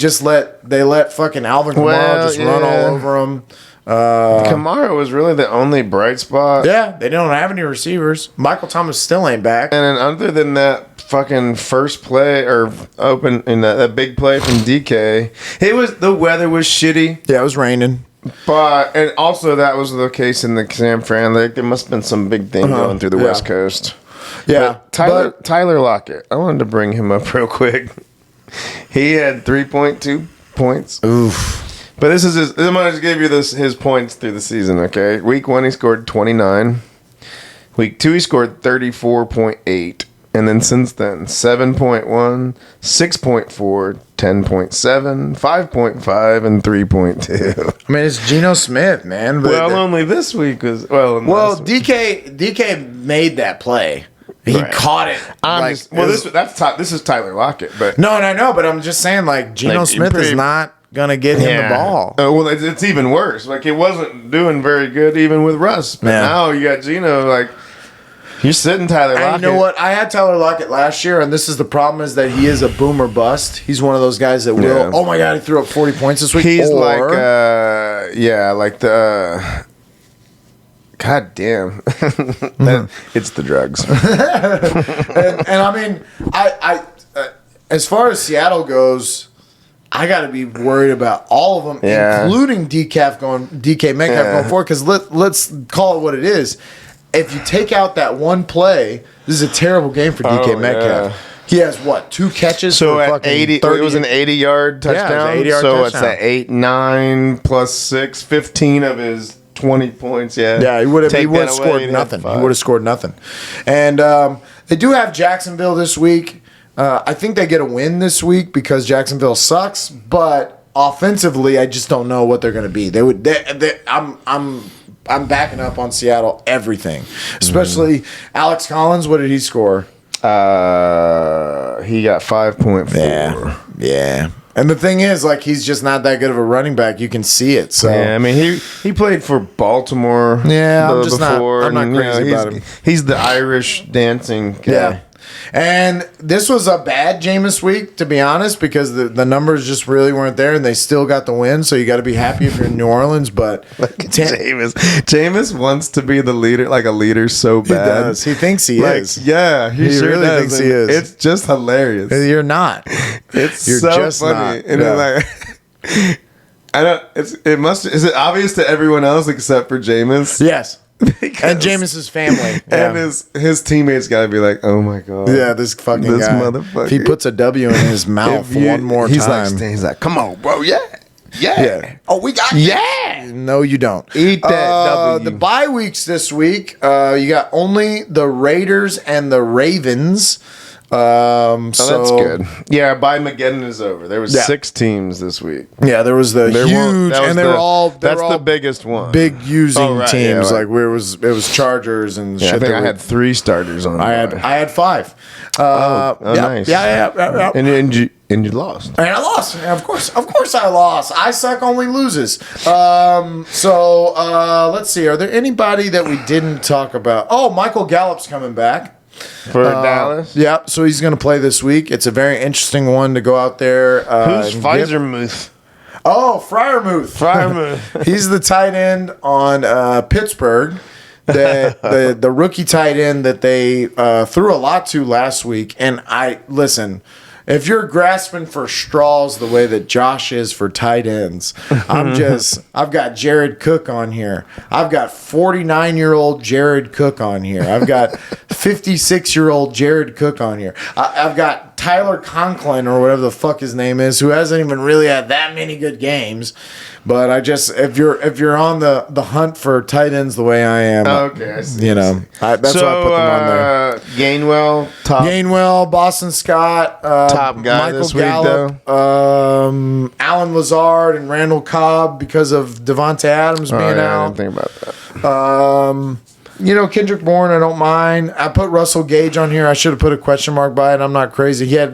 let fucking Alvin Kamara run all over them. Kamara was really the only bright spot. Yeah, they don't have any receivers. Michael Thomas still ain't back. And then other than that fucking first play or open in that big play from DK, the weather was shitty. Yeah, it was raining. And also that was the case in the San Fran. Like there must have been some big thing going through the West Coast. Yeah, Tyler Lockett. I wanted to bring him up real quick. He had 3.2 points. Oof. But this is I'm gonna just give you his points through the season. Okay, week 1 he scored 29. Week 2 he scored 34.8. And then since then, 7.1, 6.4, 10.7, 5.5, and 3.2. I mean, it's Geno Smith, man. Well, only this week was... Well, DK made that play. He caught it. This is Tyler Lockett, but... No, but I'm just saying, like, Geno Smith is not going to get him the ball. Well, it's even worse. Like, it wasn't doing very good even with Russ. But now you got Geno, like... You're sitting Tyler Lockett. And you know what? I had Tyler Lockett last year, and this is the problem is that he is a boomer bust. He's one of those guys that will, oh my God, he threw up 40 points this week. He's like the... God damn. It's the drugs. and I mean, I as far as Seattle goes, I got to be worried about all of them, including DK Metcalf going forward, because let's call it what it is. If you take out that one play, this is a terrible game for DK Metcalf. Yeah. He has, 2 catches for at fucking 80, 30? It was an 80-yard touchdown. Yeah, it was an 80-yard touchdown. touchdown. It's at 8, 9, plus 6, 15 of his 20 points, Yeah, he would have scored nothing. He would have scored nothing. And they do have Jacksonville this week. I think they get a win this week because Jacksonville sucks, but offensively, I just don't know what they're going to be. I'm backing up on Seattle everything, especially Alex Collins. What did he score? He got 5.4. Yeah. And the thing is, like, he's just not that good of a running back. You can see it. So I mean, he played for Baltimore. Yeah, I'm not crazy about him. He's the Irish dancing guy. Yeah. And this was a bad Jameis week, to be honest, because the numbers just really weren't there, and they still got the win. So you got to be happy if you're in New Orleans. But Jameis wants to be the leader, like a leader, so bad. He does. He thinks he is. Yeah, he sure really does. thinks he is. It's just hilarious. You're not. You're so just funny. not. And like, I don't. Is it obvious to everyone else except for Jameis? Yes. And Jameis's family. And his teammates got to be like, oh my God. Yeah, this guy. Motherfucker. If he puts a W in his mouth one more time. He's like, come on, bro. Yeah. Oh, we got Yeah. No, you don't. Eat that W. The bye weeks this week, you got only the Raiders and the Ravens. So that's good. Yeah, Mageddon is over. There was 6 teams this week. Yeah, there was the huge, and they were all the biggest one. Big using teams. Yeah, like where it was Chargers and shit. I think I had 3 starters on. I had 5. Nice. Yeah. And you lost. And I lost. Yeah, of course I lost. I suck only loses. So let's see. Are there anybody that we didn't talk about? Oh, Michael Gallup's coming back. For Dallas? Yeah, so he's going to play this week. It's a very interesting one to go out there. Who's Freiermuth? Oh, Freiermuth. He's the tight end on Pittsburgh. The rookie tight end that they threw a lot to last week. And listen, if you're grasping for straws the way that Josh is for tight ends, I've got Jared Cook on here. I've got 49-year-old Jared Cook on here. I've got 56-year-old Jared Cook on here. I've got Tyler Conklin or whatever the fuck his name is, who hasn't even really had that many good games. But if you're on the hunt for tight ends the way I am, okay, I see, that's why I put them on there. Gainwell, Boston Scott, top guy Michael this week, Gallup, Alan Lazard, and Randall Cobb because of Devontae Adams being I out. didn't think about that. Kendrick Bourne, I don't mind. I put Russell Gage on here. I should have put a question mark by it. I'm not crazy. I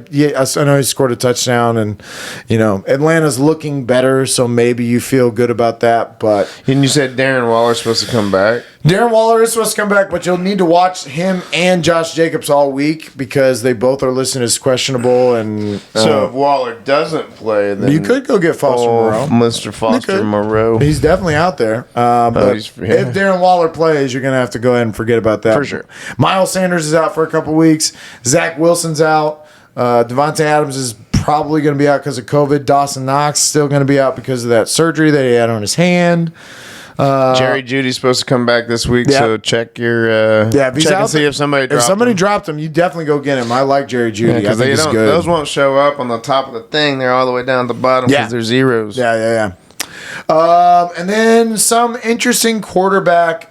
know he scored a touchdown, and Atlanta's looking better, so maybe you feel good about that. But And you said Darren Waller's supposed to come back. Darren Waller is supposed to come back, but you'll need to watch him and Josh Jacobs all week because they both are listed as questionable. And So if Waller doesn't play, then you could go get Foster Moreau. Mr. Foster could. Moreau. He's definitely out there. But he's- yeah. if Darren Waller plays, you're going to have to go ahead and forget about that. For sure. Miles Sanders is out for a couple weeks. Zach Wilson's out. Devontae Adams is probably going to be out because of COVID. Dawson Knox is still going to be out because of that surgery that he had on his hand. Jerry Judy's supposed to come back this week, Yeah. so check your If he's check out and see there- if somebody If dropped somebody him. dropped him, you definitely go get him. I like Jerry Judy. I Because think he's good. those won't show up on the top of the thing. They're all the way down at the bottom because Yeah. they're zeros. Yeah. And then some interesting quarterback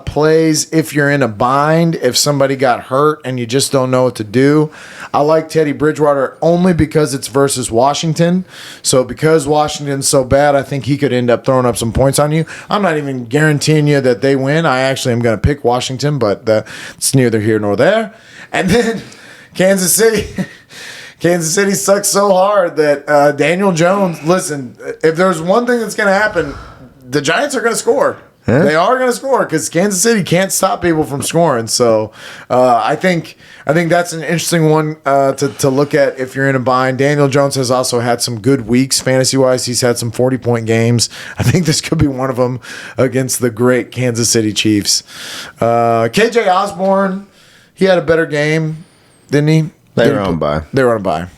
plays if you're in a bind, if somebody got hurt and you just don't know what to do. I like Teddy Bridgewater only because it's versus Washington. So because Washington's so bad, I think he could end up throwing up some points on you. I'm not even guaranteeing you that they win. I actually am going to pick Washington, but it's neither here nor there. And then Kansas City. Kansas City sucks so hard that Daniel Jones, listen, if there's one thing that's going to happen, the Giants are going to score. Huh? They are going to score because Kansas City can't stop people from scoring. So I think that's an interesting one to look at if you're in a bind. Daniel Jones has also had some good weeks fantasy-wise. He's had some 40-point games. I think this could be one of them against the great Kansas City Chiefs. KJ Osborne, he had a better game, didn't he? They were on bye. They were on bye.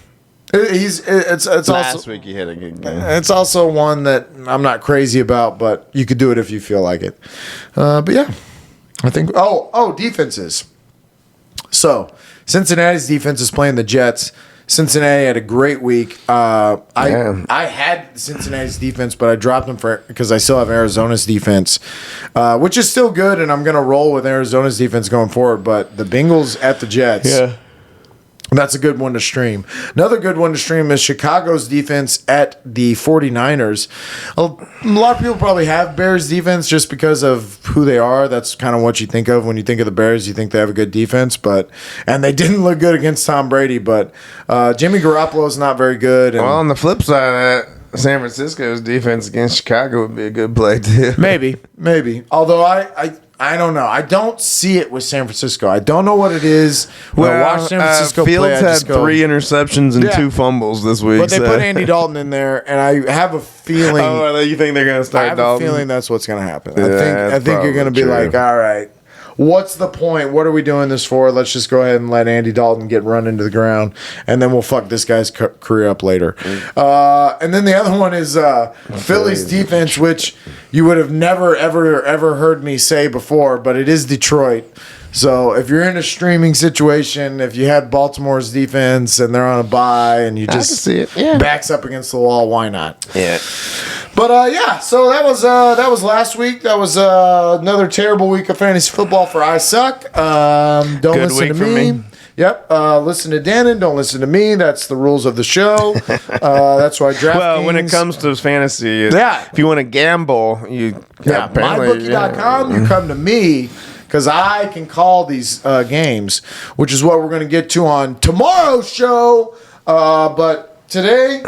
It's Last also week he had a good game. it's also one that I'm not crazy about, but you could do it if you feel like it. But yeah, I think. Defenses. So Cincinnati's defense is playing the Jets. Cincinnati had a great week. I had Cincinnati's defense, but I dropped them because I still have Arizona's defense, which is still good, and I'm going to roll with Arizona's defense going forward. But the Bengals at the Jets. Yeah. That's a good one to stream. Another good one to stream is Chicago's defense at the 49ers. A lot of people probably have Bears defense just because of who they are. That's kind of what you think of when you think of the Bears. You think they have a good defense, and they didn't look good against Tom Brady. But Jimmy Garoppolo is not very good. And Well, on the flip side of that, San Francisco's defense against Chicago would be a good play too. maybe. Although I don't know. I don't see it with San Francisco. I don't know what it is. When I watch San Francisco Fields play, I had just go, 3 interceptions and Yeah. 2 fumbles this week. But they put Andy Dalton in there, and I have a feeling. Oh, you think they're going to I start have Dalton? a feeling that's what's going to happen. Yeah, I that's think you're going to be probably like, true. all right, what's the point? What are we doing this for? Let's just go ahead and let Andy Dalton get run into the ground, and then we'll fuck this guy's career up later. And then the other one is Philly's defense, which you would have never, ever heard me say before, but it is Detroit. So if you're in a streaming situation, if you had Baltimore's defense and they're on a bye and you just can see it. Yeah. backs up against the wall, why not? Yeah. But so that was last week. That was another terrible week of fantasy football for I Suck. Don't Good listen week to for me. Yep. Listen to Dannon. Don't listen to me. That's the rules of the show. That's why DraftKings. Well, when it comes to fantasy, Yeah. if you want to gamble, MyBookie.com, you come to me because I can call these games, which is what we're going to get to on tomorrow's show. But today,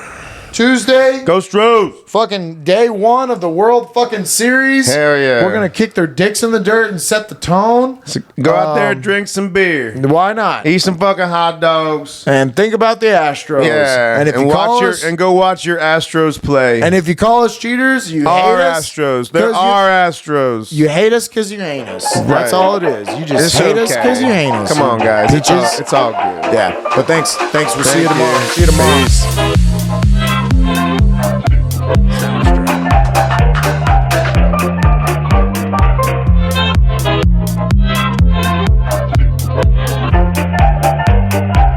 Tuesday, Go Stros. fucking day 1 of the World fucking Series. Hell yeah. We're going to kick their dicks in the dirt and set the tone. So go out there, drink some beer, Why not? eat some fucking hot dogs. And think about the Astros. Yeah, And if you call watch us, and go watch your Astros play. and if you call us cheaters, you our hate us. Astros, there 'cause are Astros. You hate us because you hate us. That's Right. all it is. You just It's hate us okay. because you hate us. Come on, guys. Bitches. It's all good. Yeah. But thanks. We'll see you Thank tomorrow. you. See you tomorrow. Peace.